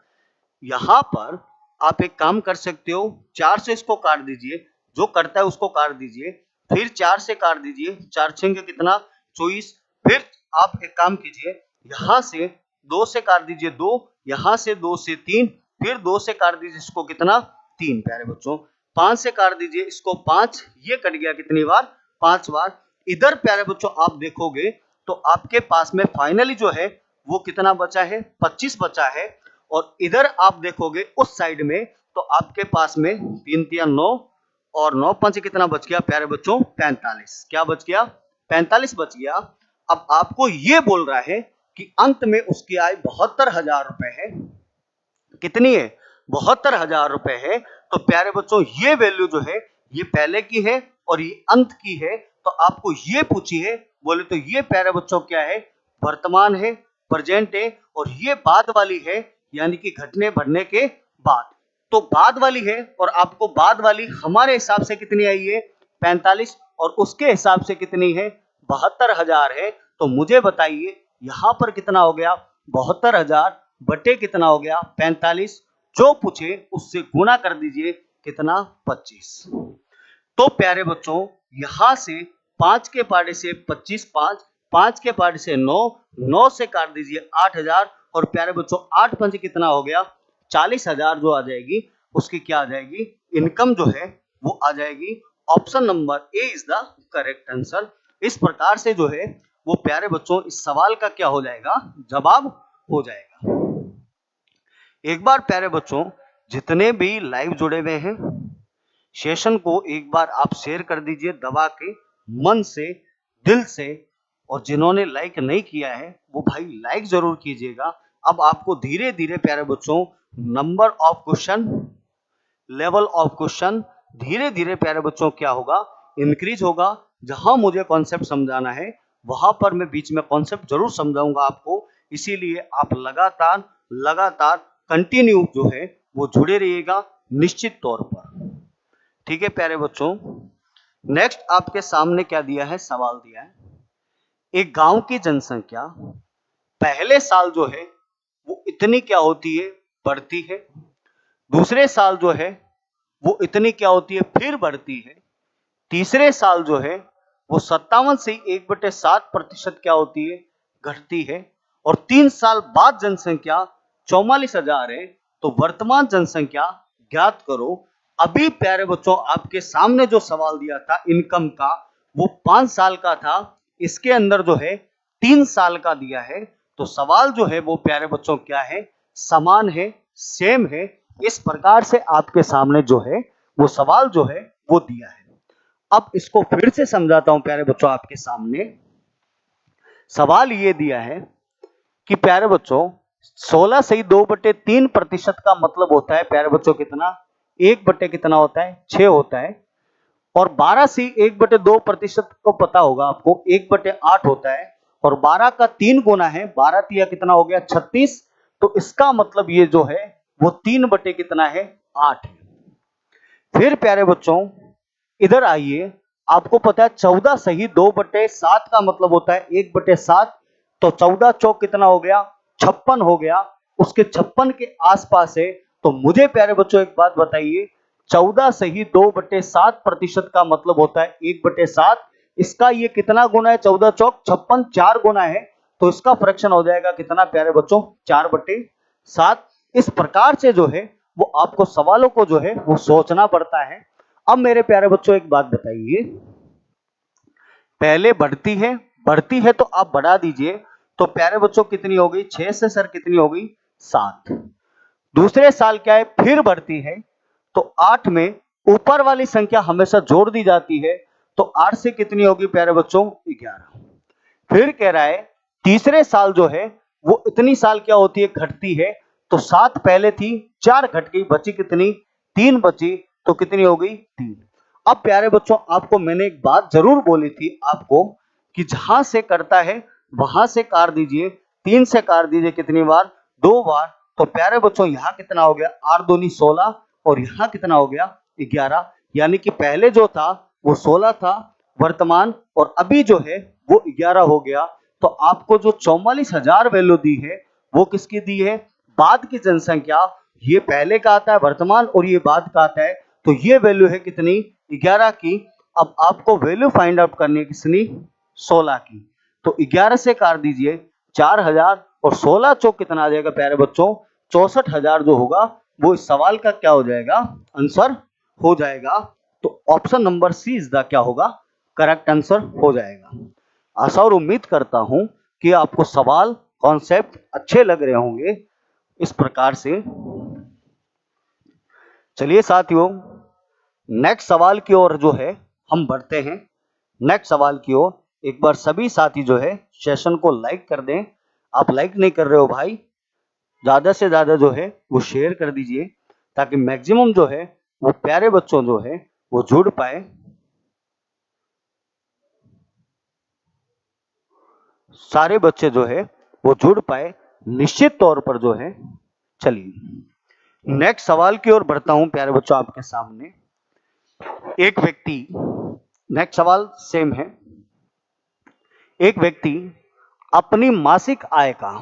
यहां पर आप एक काम कर सकते हो, 4 से इसको काट दीजिए, जो करता है उसको काट दीजिए, फिर 4 से काट दीजिए, 4 छंगे कितना? 24। फिर आप एक काम कीजिए, यहां से 2 से काट दीजिए 2, यहां से 2 से 3, फिर 2 से काट दीजिए इसको कितना? 3 प्यारे बच्चों। 5 से काट दीजिए इसको 5, ये कट गया कितनी बार? 5 बार। इधर प्यारे बच्चों आप देखोगे तो आपके पास में फाइनली जो है वो कितना बचा है? 25 बचा है। और इधर आप देखोगे उस साइड में तो आपके पास में 3 3 9 और 9 5 कितना बच गया प्यारे बच्चों? 45। क्या बच गया? 45 बच गया। अब आपको ये बोल रहा है कि अंत में उसकी आय 72,000 रुपए है। कितनी है? 72,000 रुपए है। तो प्यारे बच्चों ये वैल्यू जो है ये पहले की है और ये अंत की है। तो आपको ये पूछिए, बोले तो ये प्यारे बच्चों क्या है? वर्तमान है, प्रेजेंट है, और ये बाद वाली है, यानी कि घटने बढ़ने के बाद। तो बाद वाली है, और आपको बाद वाली हमारे हिसाब से कितनी आई है? 45, और उसके हिसाब से कितनी है? 72,000 है। तो मुझे बताइए यहां पर कितना हो गया? 72,000 बटे कितना हो गया? 45। जो पूछे उससे गुणा कर दीजिए, कितना? 25। तो प्यारे बच्चों यहां से 5 के पार्टे से 25, 5 5 के पार्टे से 9, 9 से काट दीजिए 8,000, और प्यारे बच्चों 8 पंच कितना हो गया? 40,000 जो आ जाएगी उसकी क्या आ जाएगी? इनकम जो है वो आ जाएगी। Option number A is the correct answer. इस प्रकार से जो है वो प्यारे बच्चों इस सवाल का क्या हो जाएगा? जवाब हो जाएगा। एक बार प्यारे बच्चों जितने भी लाइव जुड़े हुए हैं सेशन को एक बार आप शेयर कर दीजिए दबा के, मन से, दिल से। और जिन्होंने लाइक नहीं किया है वो भाई लाइक जरूर कीजिएगा। अब आपको धीरे धीरे प्यारे बच्चों number of question, level of question धीरे धीरे प्यारे बच्चों क्या होगा? इंक्रीज होगा। जहां मुझे कॉन्सेप्ट समझाना है वहां पर मैं बीच में कॉन्सेप्ट जरूर समझाऊंगा आपको। इसीलिए आप लगातार लगातार कंटिन्यू जो है वो जुड़े रहिएगा निश्चित तौर पर। ठीक है प्यारे बच्चों, नेक्स्ट आपके सामने क्या दिया है? सवाल दिया है, एक गांव की जनसंख्या पहले साल जो है वो इतनी क्या होती है? बढ़ती है। दूसरे साल जो है वो इतनी क्या होती है? फिर बढ़ती है। तीसरे साल जो है वो 57 से 1/7% क्या होती है? घटती है। और 3 साल बाद जनसंख्या 44,000 है। तो वर्तमान जनसंख्या ज्ञात करो। अभी प्यारे बच्चों आपके सामने जो सवाल दिया था इनकम का वो 5 साल का था, इसके अंदर जो है 3 साल का दिया है। तो सवाल जो है वो प्यारे बच्चों क्या है? समान है, सेम है। इस प्रकार से आपके सामने जो है वो सवाल जो है वो दिया है। अब इसको फिर से समझाता हूं प्यारे बच्चों आपके सामने। सवाल ये दिया है कि प्यारे बच्चों 16 से 2/3% का मतलब होता है प्यारे बच्चों कितना? 1 बटे कितना होता है? 6 होता है। और 12 से 1/2% को पता होगा आपको 1/8 होता है। और 12 का 3 गुना है, 12 तिया कितना हो गया 36, तो इसका मतलब ये जो है वो 3 बटे कितना है 8 है। फिर प्यारे बच्चों इधर आइए, आपको पता है 14 सही 2 बटे 7 का मतलब होता है 1 बटे 7, तो 14 चौक कितना हो गया 56 हो गया, उसके 56 के आसपास है। तो मुझे प्यारे बच्चों एक बात बताइए, 14 सही 2 बटे 7 प्रतिशत का मतलब होता है 1 बटे 7, इसका ये कितना गुना है 14 चौक 56, 4 गुना है, तो इसका फ्रैक्शन हो जाएगा कितना प्यारे बच्चों 4 बटे 7। इस प्रकार से जो है वो आपको सवालों को जो है वो सोचना पड़ता है। अब मेरे प्यारे बच्चों एक बात बताइए, पहले बढ़ती है तो आप बढ़ा दीजिए, तो प्यारे बच्चों कितनी होगी 6 से सर कितनी होगी 7। दूसरे साल क्या है फिर बढ़ती है, तो 8 में ऊपर वाली संख्या हमेशा जोड़ दी जाती है, तो 8 से कितनी होगी प्यारे बच्चों 11। फिर कह रहा है तीसरे साल जो है वो इतनी साल क्या होती है घटती है, तो 7 पहले थी 4 घट गई, बची कितनी 3 बची, तो कितनी हो गई 3। अब प्यारे बच्चों आपको मैंने एक बात जरूर बोली थी आपको कि जहां से करता है वहां से काट दीजिए, 3 से काट दीजिए कितनी बार 2 बार, तो प्यारे बच्चों यहाँ कितना हो गया 8 दूनी 16 और यहाँ कितना हो गया 11, यानी कि पहले जो था वो 16 था वर्तमान, और अभी जो है वो 11 हो गया। तो आपको जो 44,000 वैल्यू दी है वो किसकी दी है, बाद की जनसंख्या, ये पहले का आता है वर्तमान और ये बाद का आता है, तो ये वैल्यू है कितनी 11 की। अब आपको वैल्यू फाइंड आउट करनी है कितनी 16 की, तो 11 से काट दीजिए 4000 और 16 चौक कितना आ जाएगा प्यारे बच्चों 64,000 जो होगा वो इस सवाल का क्या हो जाएगा आंसर हो जाएगा। तो option number C is the क्या होगा करेक्ट आंसर हो जाएगा। आशा और उम्मीद करता हूं कि आपको सवाल कॉन्सेप्ट अच्छे लग रहे होंगे। इस प्रकार से चलिए साथियों नेक्स्ट सवाल की ओर जो है हम बढ़ते हैं। नेक्स्ट सवाल की ओर एक बार सभी साथी जो है सेशन को लाइक कर दें। आप लाइक नहीं कर रहे हो भाई, ज्यादा से ज्यादा जो है वो शेयर कर दीजिए ताकि मैक्सिमम जो है वो प्यारे बच्चों जो है वो जुड़ पाए। सारे बच्चे जो है वो जुड़ पाए निश्चित तौर पर जो है। चलिए नेक्स्ट सवाल की ओर बढ़ता हूं प्यारे बच्चों आपके सामने। एक व्यक्ति, नेक्स्ट सवाल सेम है, एक व्यक्ति अपनी मासिक आय का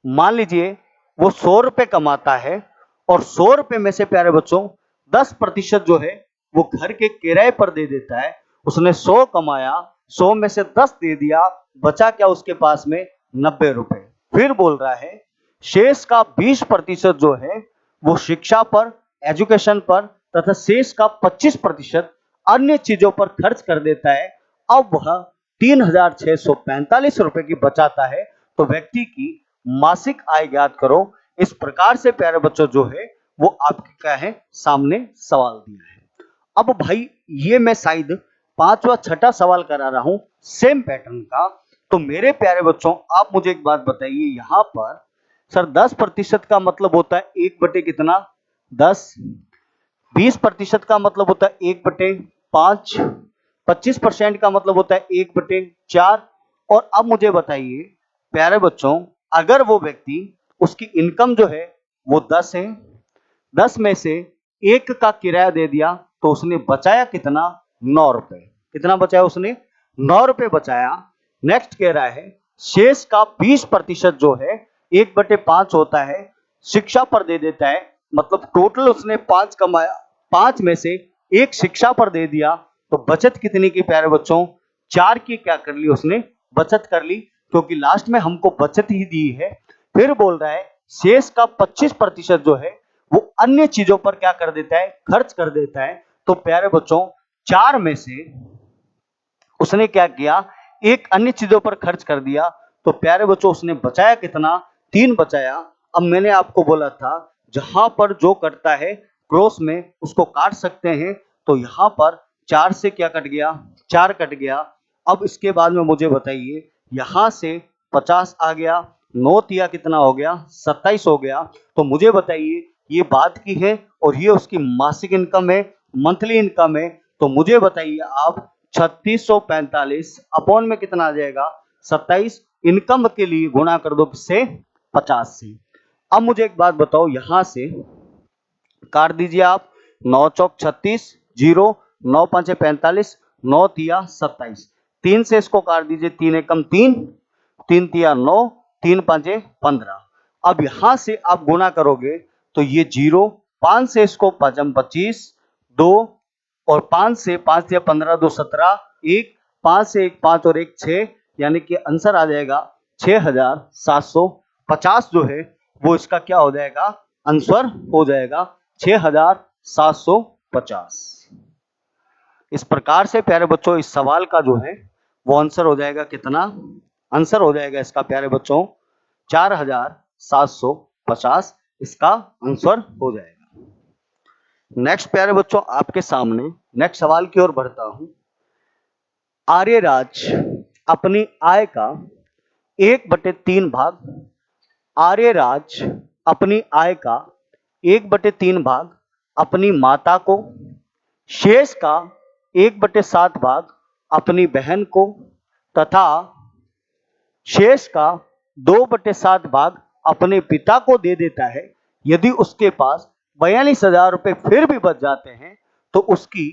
मान लीजिए वो 100 रुपए कमाता है और 100 रुपए में से प्यारे बच्चों 10% जो है वो घर के किराए पर दे देता है। उसने 100 कमाया, 100 में से 10 दे दिया, बचा क्या उसके पास में 90 रुपए। फिर बोल रहा है शेष का 20% जो है वो शिक्षा पर, एजुकेशन पर तथा शेष का 25% अन्य चीजों पर खर्च कर देता है। अब वह 3,645 रुपए की बचाता है, तो व्यक्ति की मासिक आय ज्ञात करो। इस प्रकार से प्यारे बच्चों जो है वो आपके क्या है सामने सवाल दिया है। अब भाई ये मैं शायद 5वां 6ठा सवाल करा रहा हूं सेम पैटर्न का। तो मेरे प्यारे बच्चों आप मुझे एक बात बताइए, यहाँ पर सर 10% का मतलब होता है 1 बटे कितना 10, 20% का मतलब होता है 1 बटे 5, 25% का मतलब होता है 1 बटे 4। और अब मुझे बताइए प्यारे बच्चों अगर वो व्यक्ति उसकी इनकम जो है वो 10 है, 10 में से 1 का किराया दे दिया, तो उसने बचाया कितना 9 रुपए। कितना बचाया उसने 9 रुपए बचाया। नेक्स्ट कह रहा है शेष का 20% जो है 1 बटे 5 होता है शिक्षा पर दे देता है, मतलब टोटल उसने 5 कमाया, 5 में से 1 शिक्षा पर दे दिया, तो बचत कितनी की प्यारे बच्चों 4 की क्या कर ली उसने बचत कर ली, क्योंकि लास्ट में हमको बचत ही दी है। फिर बोल रहा है शेष का 25% जो है वो अन्य चीजों पर क्या कर देता है खर्च कर देता है। तो प्यारे बच्चों 4 में से उसने क्या किया 1 अन्य चीजों पर खर्च कर दिया, तो प्यारे बच्चों उसने बचाया कितना 3 बचाया। अब मैंने आपको बोला था जहां पर जो कटता है क्रॉस में उसको काट सकते हैं, तो यहां पर 4 से क्या कट गया 4 कट गया। अब इसके बाद में मुझे बताइए यहां से 50 आ गया, 9 तिया कितना हो गया 27 हो गया। तो मुझे बताइए ये बाद की है और ये उसकी मासिक इनकम है, मंथली इनकम है, तो मुझे बताइए आप 3645 अपॉन में कितना आ जाएगा 27 इनकम के लिए गुणा कर दो किससे? 50 से। अब मुझे एक बात बताओ, यहां से काट दीजिए आप, 9 चौक 36, 0, 9 5 45, 9 तिया 27, 3 से इसको काट दीजिए, 3 एकम 3, 3 तिया 9, 3 5 15। अब यहां से आप गुणा करोगे तो ये 0, 5 से इसको 5 25, 2 और 5 से 5 तिया 15, 2 17, 1, 5 से 1 5 और 1 6, यानी कि आंसर आ जाएगा 6750 जो है वो इसका क्या हो जाएगा? आंसर हो जाएगा 6750। इस प्रकार से प्यारे बच्चों इस सवाल का जो है वो आंसर हो जाएगा कितना? आंसर हो जाएगा इसका प्यारे बच्चों 4750 इसका आंसर हो जाएगा। नेक्स्ट प्यारे बच्चों आपके सामने नेक्स्ट सवाल की ओर बढ़ता हूं। आर्यराज अपनी आय का 1/3 भाग, आर्यराज अपनी आय का 1/3 भाग अपनी माता को, शेष का 1/7 भाग अपनी बहन को तथा शेष का 2/7 भाग अपने पिता को दे देता है। यदि उसके पास 42,000 रुपए फिर भी बच जाते हैं तो उसकी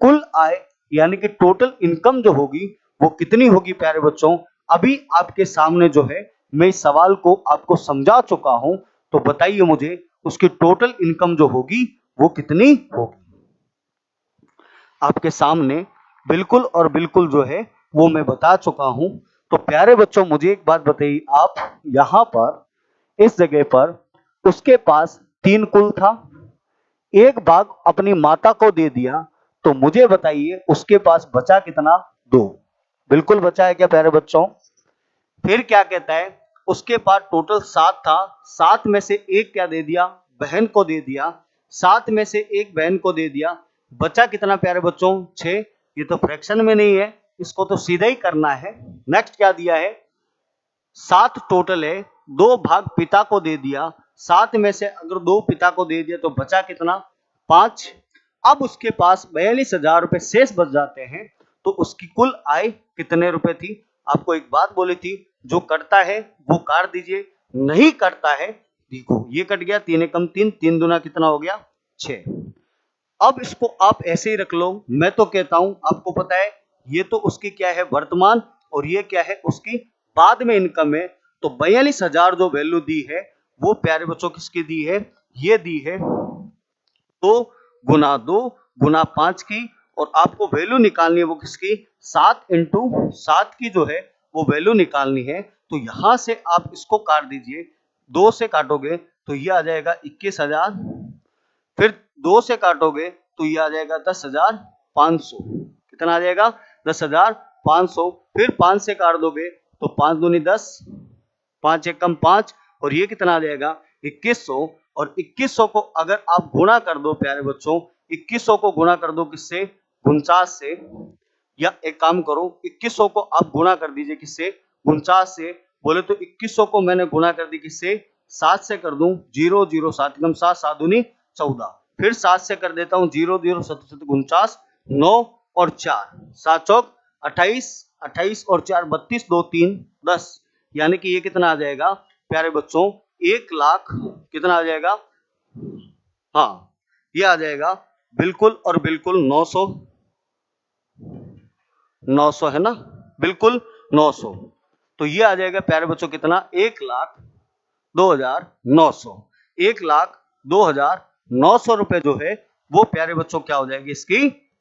कुल आय यानी कि टोटल इनकम जो होगी वो कितनी होगी? प्यारे बच्चों अभी आपके सामने जो है मैं इस सवाल को आपको समझा चुका हूं, तो बताइए मुझे उसकी टोटल इनकम जो होगी वो कितनी होगी? आपके सामने बिल्कुल और बिल्कुल जो है वो मैं बता चुका हूं। तो प्यारे बच्चों मुझे एक बात बताइए, आप यहां पर इस जगह पर उसके पास 3 कुल था, एक भाग अपनी माता को दे दिया, तो मुझे बताइए उसके पास बचा कितना? 2। बिल्कुल बचा है क्या प्यारे बच्चों? फिर क्या कहता है, उसके पास टोटल 7 था, 7 में से 1 क्या दे दिया? बहन को दे दिया, 7 में से 1 बहन को दे दिया, बचा कितना प्यारे बच्चों? 6। ये तो फ्रैक्शन में नहीं है, इसको तो सीधा ही करना है। नेक्स्ट क्या दिया है? 7 टोटल है, 2 भाग पिता को दे दिया, 7 में से अगर 2 पिता को दे दिया तो बचा कितना? 5। अब उसके पास 42,000 रुपए शेष बच जाते हैं, तो उसकी कुल आय कितने रुपए थी? आपको एक बात बोली थी, जो कटता है वो काट दीजिए, नहीं कटता है देखो ये कट गया, 3 एकम 3, 3 दूना कितना हो गया? 6। अब इसको आप ऐसे ही रख लो। मैं तो कहता हूं, आपको पता है ये तो उसकी क्या है? वर्तमान, और ये क्या है? उसकी बाद में इनकम है। तो 42,000 जो वैल्यू दी है वो प्यारे बच्चों किसकी दी है? ये दी है 2 गुना 2 गुना 5 की, और आपको वैल्यू निकालनी है वो किसकी? 7 इंटू 7 की जो है वो वैल्यू निकालनी है। तो यहां से आप इसको काट दीजिए, 2 से काटोगे तो ये आ जाएगा 21,000, फिर 2 से काटोगे तो ये आ जाएगा 10,500। कितना आ जाएगा? 10,500। फिर 5 से काट दोगे तो 5 दूनी 10, 5 एकम 5, और ये कितना आ जाएगा? 2100। और 2100 को अगर आप गुणा कर दो प्यारे बच्चों, 2100 को गुणा कर दो किससे? 49 से। या एक काम करो, 2100 को आप गुणा कर दीजिए किससे? 49 से। बोले तो 2100 को मैंने गुणा कर दी किससे? 7 से कर दूं, 0 0 7 एकम 7, 7 दूनी 14। फिर 7 से कर देता हूं, 0 0 7 7 49, 9 और 4, 7 चौक 28, 28 और 4 32, 2 3 10, यानी कि ये कितना आ जाएगा प्यारे बच्चों? 1 लाख कितना आ जाएगा? हाँ, ये आ जाएगा बिल्कुल और बिल्कुल 900, 900 है ना, बिल्कुल 900। तो ये आ जाएगा प्यारे बच्चों कितना? 1,02,900। 1,02,900 रुपए जो है वो प्यारे बच्चों क्या हो जाएगी? इसकी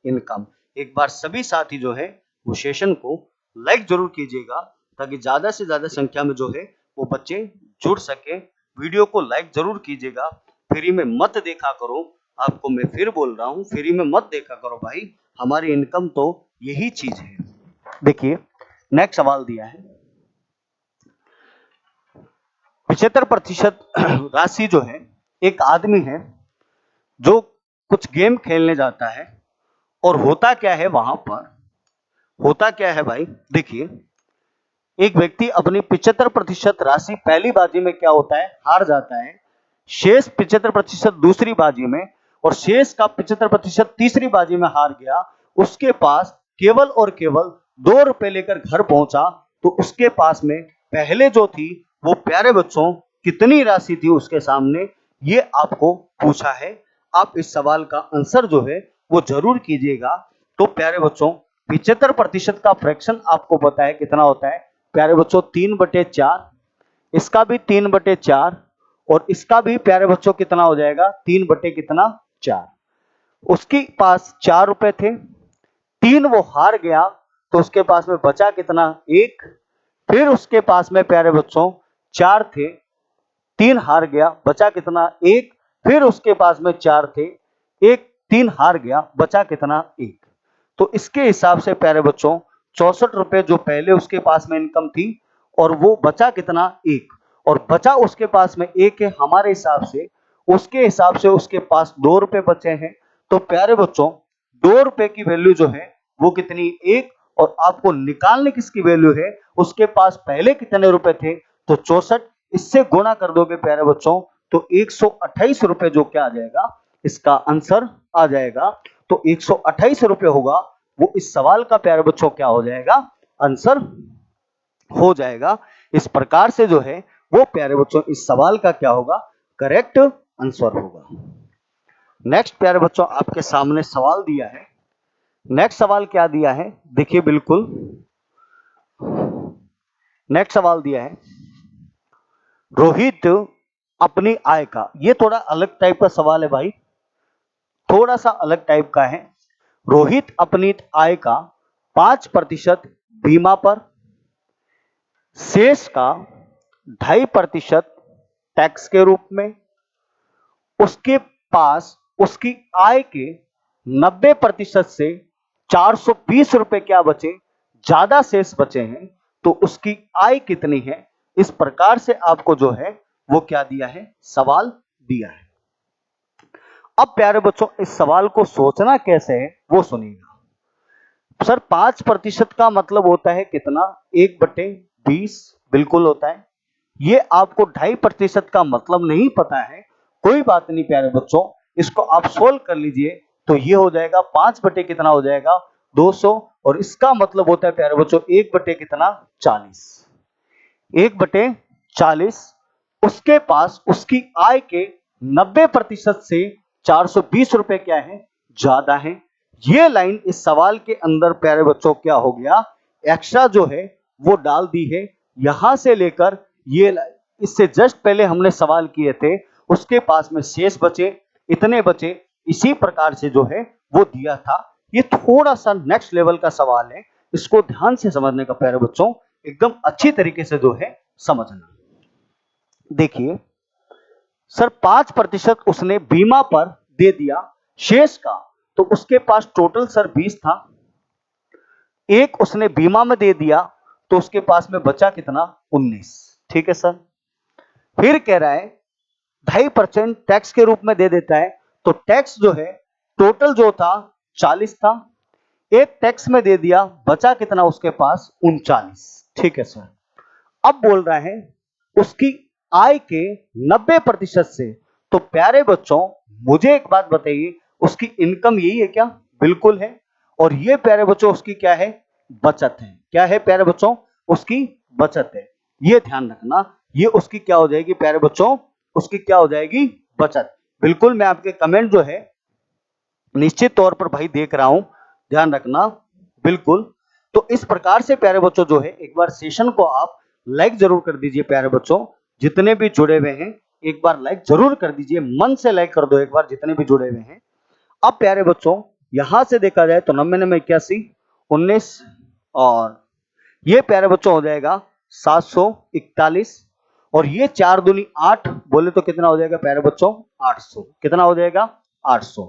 इनकम। एक बार सभी साथी जो है वो सेशन को लाइक जरूर कीजिएगा, ताकि ज्यादा से ज्यादा संख्या में जो है वो बच्चे जुड़ सके। वीडियो को लाइक जरूर कीजिएगा, फ्री में मत देखा करो। आपको मैं फिर बोल रहा हूँ, फ्री में मत देखा करो भाई, हमारी इनकम तो यही चीज है। देखिए नेक्स्ट सवाल दिया है, 75% राशि जो है, एक आदमी है जो कुछ गेम खेलने जाता है, और होता क्या है वहां पर? होता क्या है भाई? देखिए एक व्यक्ति अपनी 75% राशि पहली बाजी में क्या होता है? हार जाता है। शेष 75% दूसरी बाजी में, और शेष का 75% तीसरी बाजी में हार गया। उसके पास केवल और केवल 2 रुपए लेकर घर पहुंचा, तो उसके पास में पहले जो थी वो प्यारे बच्चों कितनी राशि थी उसके सामने, ये आपको पूछा है। आप इस सवाल का आंसर जो है वो जरूर कीजिएगा। तो प्यारे बच्चों 75% का फ्रैक्शन आपको पता है कितना होता है प्यारे बच्चों, 3/4, इसका भी 3/4 और इसका भी प्यारे बच्चों कितना हो जाएगा 3/4। उसके पास 4 रुपए थे, 3 वो हार गया तो उसके पास में बचा कितना 1। फिर उसके पास में प्यारे बच्चों 4 थे, 3 हार गया बचा कितना 1। फिर उसके पास में 4 थे, 3 हार गया बचा कितना 1। तो इसके हिसाब से प्यारे बच्चों 64 रुपए जो पहले उसके पास में इनकम थी और वो बचा कितना 1, और बचा उसके पास में 1 है हमारे हिसाब से। उसके हिसाब से उसके पास 2 रुपए बचे हैं। तो प्यारे बच्चों 2 रुपए की वैल्यू जो है वो कितनी 1, और आपको निकालने किसकी वैल्यू है, उसके पास पहले कितने रुपए थे तो 64, इससे गुणा कर दोगे प्यारे बच्चों तो 128 रुपए जो क्या आ जाएगा इसका आंसर आ जाएगा। तो 128 रुपए होगा वो इस सवाल का प्यारे बच्चों क्या हो जाएगा आंसर हो जाएगा। इस प्रकार से जो है वो प्यारे बच्चों इस सवाल का क्या होगा करेक्ट आंसर होगा। नेक्स्ट प्यारे बच्चों आपके सामने सवाल दिया है। नेक्स्ट सवाल क्या दिया है देखिए, बिल्कुल नेक्स्ट सवाल दिया है, रोहित अपनी आय का, ये थोड़ा अलग टाइप का सवाल है भाई, थोड़ा सा अलग टाइप का है। रोहित अपनी आय का 5% बीमा पर, शेष का 2.5% टैक्स के रूप में, उसके पास उसकी आय के 90% से 420 रुपए क्या बचे, ज्यादा शेष बचे हैं, तो उसकी आय कितनी है। इस प्रकार से आपको जो है वो क्या दिया है सवाल दिया है। अब प्यारे बच्चों इस सवाल को सोचना कैसे है वो सुनिएगा। सर 5% का मतलब होता है कितना 1/20 बिल्कुल होता है। ये आपको 2.5% का मतलब नहीं पता है, कोई बात नहीं प्यारे बच्चों, इसको आप सोल्व कर लीजिए तो ये हो जाएगा 5 कितना हो जाएगा 200, और इसका मतलब होता है प्यारे बच्चों 1/40, 1/40। उसके पास उसकी आय के 90% से 420 रुपए क्या है ज्यादा है। ये लाइन इस सवाल के अंदर प्यारे बच्चों क्या हो गया एक्स्ट्रा जो है वो डाल दी है। यहां से लेकर ये इससे जस्ट पहले हमने सवाल किए थे उसके पास में शेष बचे इतने बचे, इसी प्रकार से जो है वो दिया था। ये थोड़ा सा नेक्स्ट लेवल का सवाल है, इसको ध्यान से समझने का प्यारे बच्चों, एकदम अच्छी तरीके से जो है समझना। देखिए सर 5% उसने बीमा पर दे दिया शेष का, तो उसके पास टोटल सर 20 था, 1 उसने बीमा में दे दिया तो उसके पास में बचा कितना 19। ठीक है सर, फिर कह रहा है 2.5% टैक्स के रूप में दे देता है, तो टैक्स जो है टोटल जो था 40 था, 1 टैक्स में दे दिया बचा कितना उसके पास 39। ठीक है सर, अब बोल रहा है उसकी आय के 90% से, तो प्यारे बच्चों मुझे एक बात बताइए उसकी इनकम यही है क्या, बिल्कुल है। और ये प्यारे बच्चों उसकी क्या है बचत है, क्या है प्यारे बच्चों उसकी बचत है, ये ध्यान रखना। ये उसकी क्या हो जाएगी प्यारे बच्चों, उसकी क्या हो जाएगी बचत। बिल्कुल मैं आपके कमेंट जो है निश्चित तौर पर भाई देख रहा हूं, ध्यान रखना बिल्कुल। तो इस प्रकार से प्यारे बच्चों जो है एक बार सेशन को आप लाइक जरूर कर दीजिए प्यारे बच्चों, जितने भी जुड़े हुए हैं एक बार लाइक जरूर कर दीजिए, मन से लाइक कर दो एक बार जितने भी जुड़े हुए हैं। अब प्यारे बच्चों यहां से देखा जाए तो 90 में 81 19, और ये प्यारे बच्चों हो जाएगा 741, और ये 4 दूनी 8 बोले तो कितना हो जाएगा प्यारे बच्चों 800, कितना हो जाएगा 800।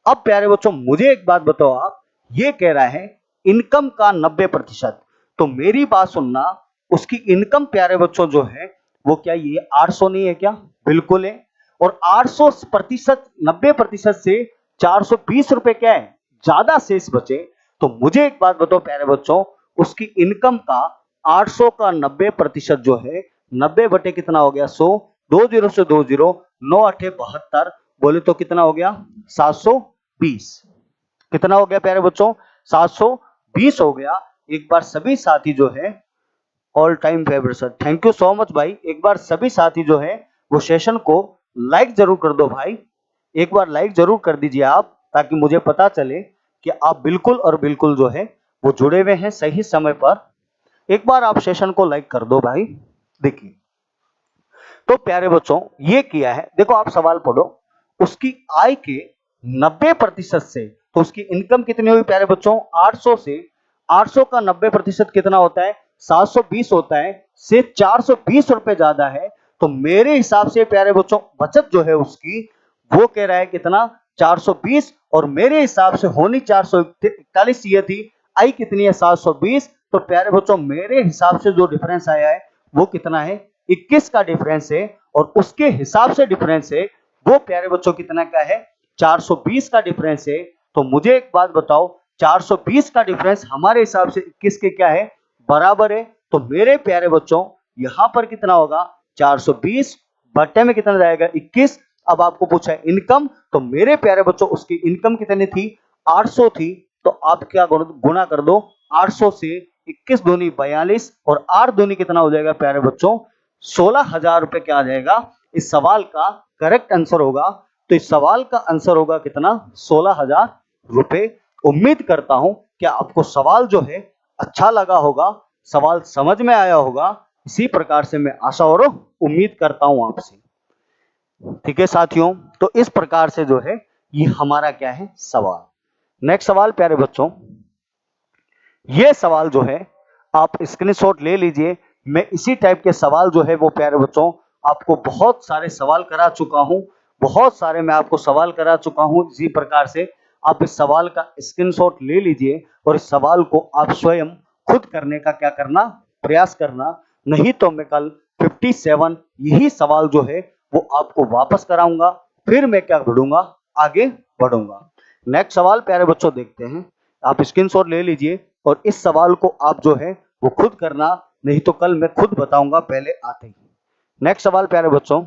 अब प्यारे बच्चों मुझे एक बात बताओ आप, ये कह रहा है इनकम का 90%, तो मेरी बात सुनना, उसकी इनकम प्यारे बच्चों जो है वो क्या ये 800 नहीं है क्या, बिल्कुल है। और 800% 90% से 420 रुपए क्या है ज्यादा शेष बचे, तो मुझे एक बात बताओ प्यारे बच्चों उसकी इनकम का 800 का 90% जो है 90 बटे कितना हो गया 100, 20 से 20, 9 8 72, बोले तो कितना हो गया 720, कितना हो गया प्यारे बच्चों 720 हो गया। एक बार सभी साथी जो है all time favourite sir, thank you so much भाई। एक बार सभी साथी जो है वो सेशन को लाइक जरूर कर दो भाई, एक बार लाइक जरूर कर दीजिए आप, ताकि मुझे पता चले कि आप बिल्कुल और बिल्कुल जो है वो जुड़े हुए हैं सही समय पर। एक बार आप सेशन को लाइक कर दो भाई। देखिए तो प्यारे बच्चों ये किया है, देखो आप सवाल पढ़ो, उसकी आय के 90% से, तो उसकी इनकम कितनी हुई प्यारे बच्चों 800 से, 800 का 90% कितना होता है 720 होता है, से 420 रुपए ज्यादा है। तो मेरे हिसाब से प्यारे बच्चों बचत जो है उसकी वो कह रहा है कितना 420, और मेरे हिसाब से होनी 441 ये थी, आई कितनी है 720। तो प्यारे बच्चों मेरे हिसाब से जो डिफरेंस आया है वो कितना है 21 का डिफरेंस है, और उसके हिसाब से डिफरेंस है वो प्यारे बच्चों कितना का है 420 का डिफरेंस है। तो मुझे एक बात बताओ 420 का डिफरेंस हमारे हिसाब से 21 के क्या है बराबर है। तो मेरे प्यारे बच्चों यहां पर कितना होगा 420 बट्टे में कितना जाएगा 21। अब आपको पूछा है इनकम, तो मेरे प्यारे बच्चों उसकी इनकम कितनी थी 800 थी, तो आप क्या गुना कर दो 800 से 21 दूनी 42, और 8 दूनी कितना हो जाएगा प्यारे बच्चों 16,000 रुपए क्या आ जाएगा। इस सवाल का करेक्ट आंसर होगा, तो इस सवाल का आंसर होगा कितना 16,000 रुपए। उम्मीद करता हूं कि आपको सवाल जो है अच्छा लगा होगा, सवाल समझ में आया होगा, इसी प्रकार से मैं आशा और उम्मीद करता हूं आपसे। ठीक है साथियों, तो इस प्रकार से जो है ये हमारा क्या है सवाल। नेक्स्ट सवाल प्यारे बच्चों, ये सवाल जो है आप स्क्रीनशॉट ले लीजिए। मैं इसी टाइप के सवाल जो है वो प्यारे बच्चों आपको बहुत सारे सवाल करा चुका हूं, बहुत सारे मैं आपको सवाल करा चुका हूं। इसी प्रकार से आप इस सवाल का स्क्रीनशॉट ले लीजिए, और इस सवाल को आप स्वयं खुद करने का क्या करना प्रयास करना, नहीं तो मैं कल 57 यही सवाल जो है वो आपको वापस कराऊंगा, फिर मैं क्या बढ़ूंगा आगे बढ़ूंगा। नेक्स्ट सवाल प्यारे बच्चों देखते हैं, आप स्क्रीनशॉट ले लीजिए, और इस सवाल को आप जो है वो खुद करना, नहीं तो कल मैं खुद बताऊंगा पहले आते ही। नेक्स्ट सवाल प्यारे बच्चों,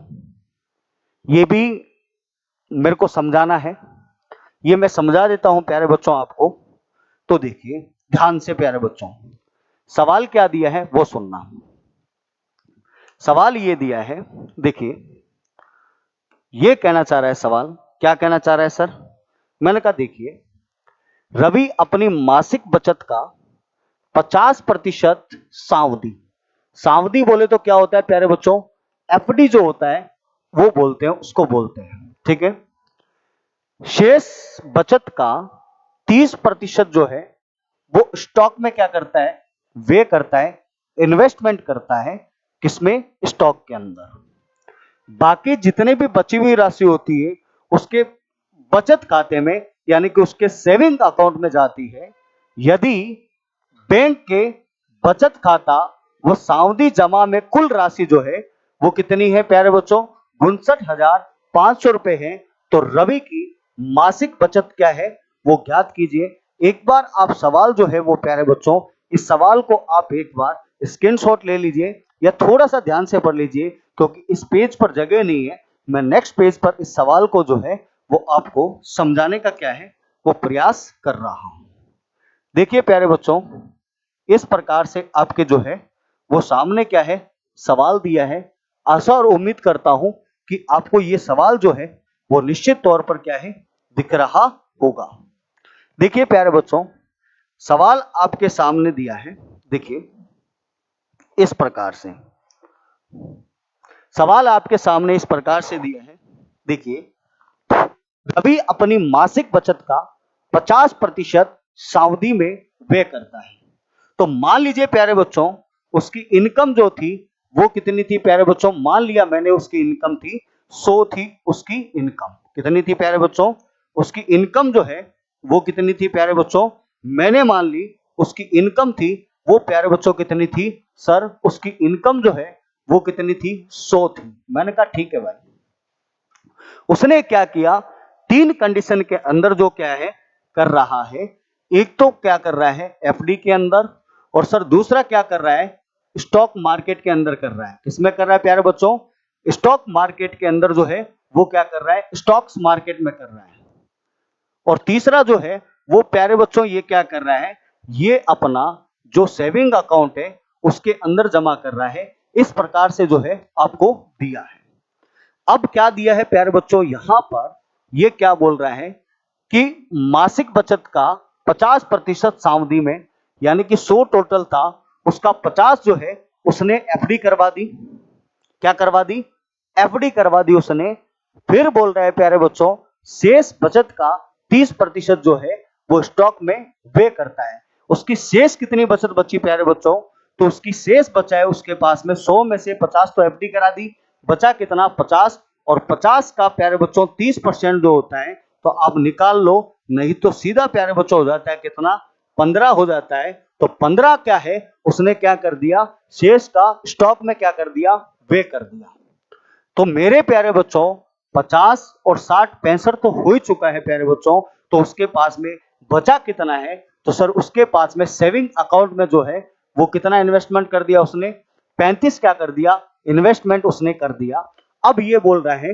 ये भी मेरे को समझाना है, ये मैं समझा देता हूं प्यारे बच्चों आपको। तो देखिए ध्यान से प्यारे बच्चों, सवाल क्या दिया है वो सुनना। सवाल ये दिया है, देखिए ये कहना चाह रहा है सवाल, क्या कहना चाह रहा है सर, मैंने कहा देखिए रवि अपनी मासिक बचत का 50% सावधि, सावधि बोले तो क्या होता है प्यारे बच्चों एफडी जो होता है वो बोलते हैं, उसको बोलते हैं, ठीक है। शेष बचत का 30% जो है वो स्टॉक में क्या करता है वे करता है, इन्वेस्टमेंट करता है, किसमें स्टॉक के अंदर। बाकी जितने भी बची हुई राशि होती है उसके बचत खाते में यानी कि उसके सेविंग अकाउंट में जाती है। यदि बैंक के बचत खाता वो सावधि जमा में कुल राशि जो है वो कितनी है प्यारे बच्चों 59,500 रुपए है, तो रवि की मासिक बचत क्या है वो ज्ञात कीजिए। एक बार आप सवाल जो है वो प्यारे बच्चों इस सवाल को आप एक बार स्क्रीनशॉट ले लीजिए, या थोड़ा सा ध्यान से पढ़ लीजिए, क्योंकि इस पेज पर जगह नहीं है। मैं नेक्स्ट पेज पर इस सवाल को जो है वो आपको समझाने का क्या है वो प्रयास कर रहा हूं। देखिए प्यारे बच्चों इस प्रकार से आपके जो है वो सामने क्या है सवाल दिया है। आशा और उम्मीद करता हूं कि आपको ये सवाल जो है वो निश्चित तौर पर क्या है दिख रहा होगा। देखिए प्यारे बच्चों सवाल आपके सामने दिया है, देखिए इस प्रकार से सवाल आपके सामने इस प्रकार से दिया है। देखिए रवि अपनी मासिक बचत का 50% सावधि में व्यय करता है। तो मान लीजिए प्यारे बच्चों उसकी इनकम जो थी वो कितनी थी प्यारे बच्चों, मान लिया मैंने उसकी इनकम थी 100 थी, उसकी इनकम कितनी थी प्यारे बच्चों, उसकी इनकम जो है वो कितनी थी प्यारे बच्चों, मैंने मान ली उसकी इनकम थी वो प्यारे बच्चों कितनी थी सर, उसकी इनकम जो है वो कितनी थी 100 थी। मैंने कहा ठीक है भाई। उसने क्या किया 3 कंडीशन के अंदर जो क्या है कर रहा है, एक तो क्या कर रहा है एफडी के अंदर, और सर दूसरा क्या कर रहा है स्टॉक मार्केट के अंदर कर रहा है। किसमें कर रहा है प्यारे बच्चों स्टॉक मार्केट के अंदर जो है वो क्या कर रहा है स्टॉक्स मार्केट में कर रहा है। और तीसरा जो है वो प्यारे बच्चों ये क्या कर रहा है, ये अपना जो सेविंग अकाउंट है उसके अंदर जमा कर रहा है। इस प्रकार से जो है आपको दिया है। अब क्या दिया है प्यारे बच्चों, यहां पर ये क्या बोल रहा है कि मासिक बचत का 50% सावधि में, यानी कि 100 टोटल था, उसका 50 जो है उसने एफडी करवा दी। क्या करवा दी? एफडी करवा दी उसने। फिर बोल रहा है प्यारे बच्चों, शेष बचत का 30% जो है वो स्टॉक में वे करता है। उसकी शेष कितनी बचत बची प्यारे बच्चों? तो उसकी शेष बचा है उसके पास में 100 में से 50 तो एफडी करा दी, बचा कितना? 50। और 50 का प्यारे बच्चों 30% जो होता है तो आप निकाल लो, नहीं तो सीधा प्यारे बच्चों हो जाता है कितना? 15 हो जाता है। तो 15 क्या है, उसने क्या कर दिया? शेष का स्टॉक में क्या कर दिया? वे कर दिया। तो मेरे प्यारे बच्चों 50 और 60 65 तो हो ही चुका है प्यारे बच्चों। तो उसके पास में बचा कितना है? तो सर उसके पास में सेविंग अकाउंट में जो है वो कितना इन्वेस्टमेंट कर दिया उसने? 35 क्या कर दिया? इन्वेस्टमेंट उसने कर दिया। अब ये बोल रहा है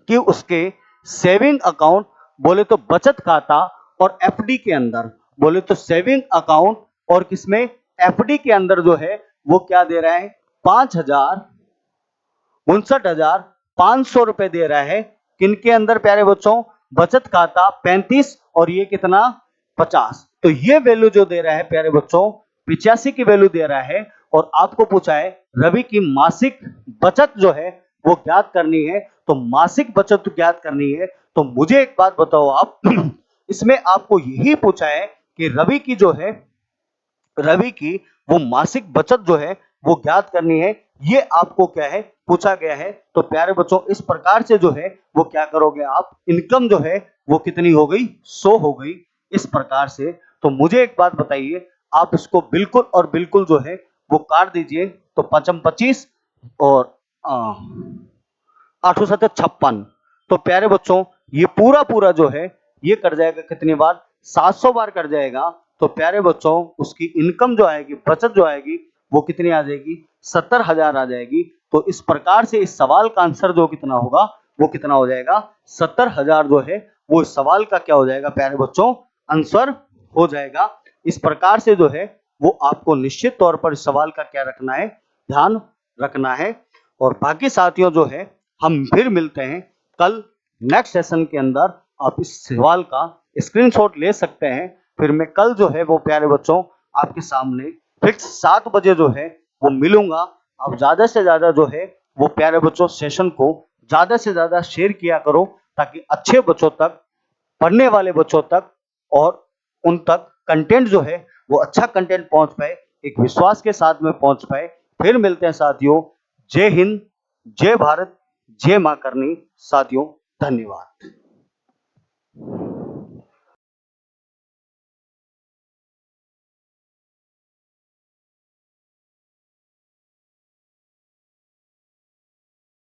कि उसके सेविंग अकाउंट बोले तो बचत खाता और एफडी के अंदर, बोले तो सेविंग अकाउंट और किसमें? एफडी के अंदर जो है वो क्या दे रहा है? 59,500 रुपए दे रहा है। किनके अंदर प्यारे बच्चों? बचत खाता 35 और ये कितना? 50। तो ये वैल्यू जो दे रहा है प्यारे बच्चों 85 की वैल्यू दे रहा है। और आपको पूछा है रवि की मासिक बचत जो है वो ज्ञात करनी है। तो मासिक बचत ज्ञात करनी है तो मुझे एक बात बताओ आप इसमें आपको यही पूछा है कि रवि की जो है, रवि की वो मासिक बचत जो है वो ज्ञात करनी है। ये आपको क्या है पूछा गया है। तो प्यारे बच्चों इस प्रकार से जो है वो क्या करोगे आप? इनकम जो है वो कितनी हो गई? 100 हो गई। इस प्रकार से तो मुझे एक बात बताइए, आप इसको बिल्कुल और बिल्कुल जो है वो काट दीजिए। तो 5 25 और 8 7 56। तो प्यारे बच्चों ये पूरा जो है ये कर जाएगा कितनी बार? 700 बार कर जाएगा। तो प्यारे बच्चों उसकी इनकम जो आएगी, बचत जो आएगी वो कितनी आ जाएगी? 70,000 आ जाएगी। तो इस प्रकार से इस सवाल का आंसर जो कितना होगा वो कितना हो जाएगा? 70,000 जो है वो इस सवाल का क्या हो जाएगा प्यारे बच्चों? आंसर हो जाएगा। इस प्रकार से जो है वो आपको निश्चित तौर पर इस सवाल का क्या रखना है? ध्यान रखना है। और बाकी साथियों जो है हम फिर मिलते हैं कल नेक्स्ट सेशन के अंदर। आप इस सवाल का स्क्रीनशॉट ले सकते हैं। फिर मैं कल जो है वो प्यारे बच्चों आपके सामने फिक्स 7 बजे जो है वो मिलूंगा। आप ज्यादा से ज्यादा जो है वो प्यारे बच्चों सेशन को ज्यादा से ज्यादा शेयर किया करो, ताकि अच्छे बच्चों तक, पढ़ने वाले बच्चों तक और उन तक कंटेंट जो है वो अच्छा कंटेंट पहुंच पाए, एक विश्वास के साथ में पहुंच पाए। फिर मिलते हैं साथियों। जय हिंद, जय भारत, जय मां करनी। साथियों धन्यवाद।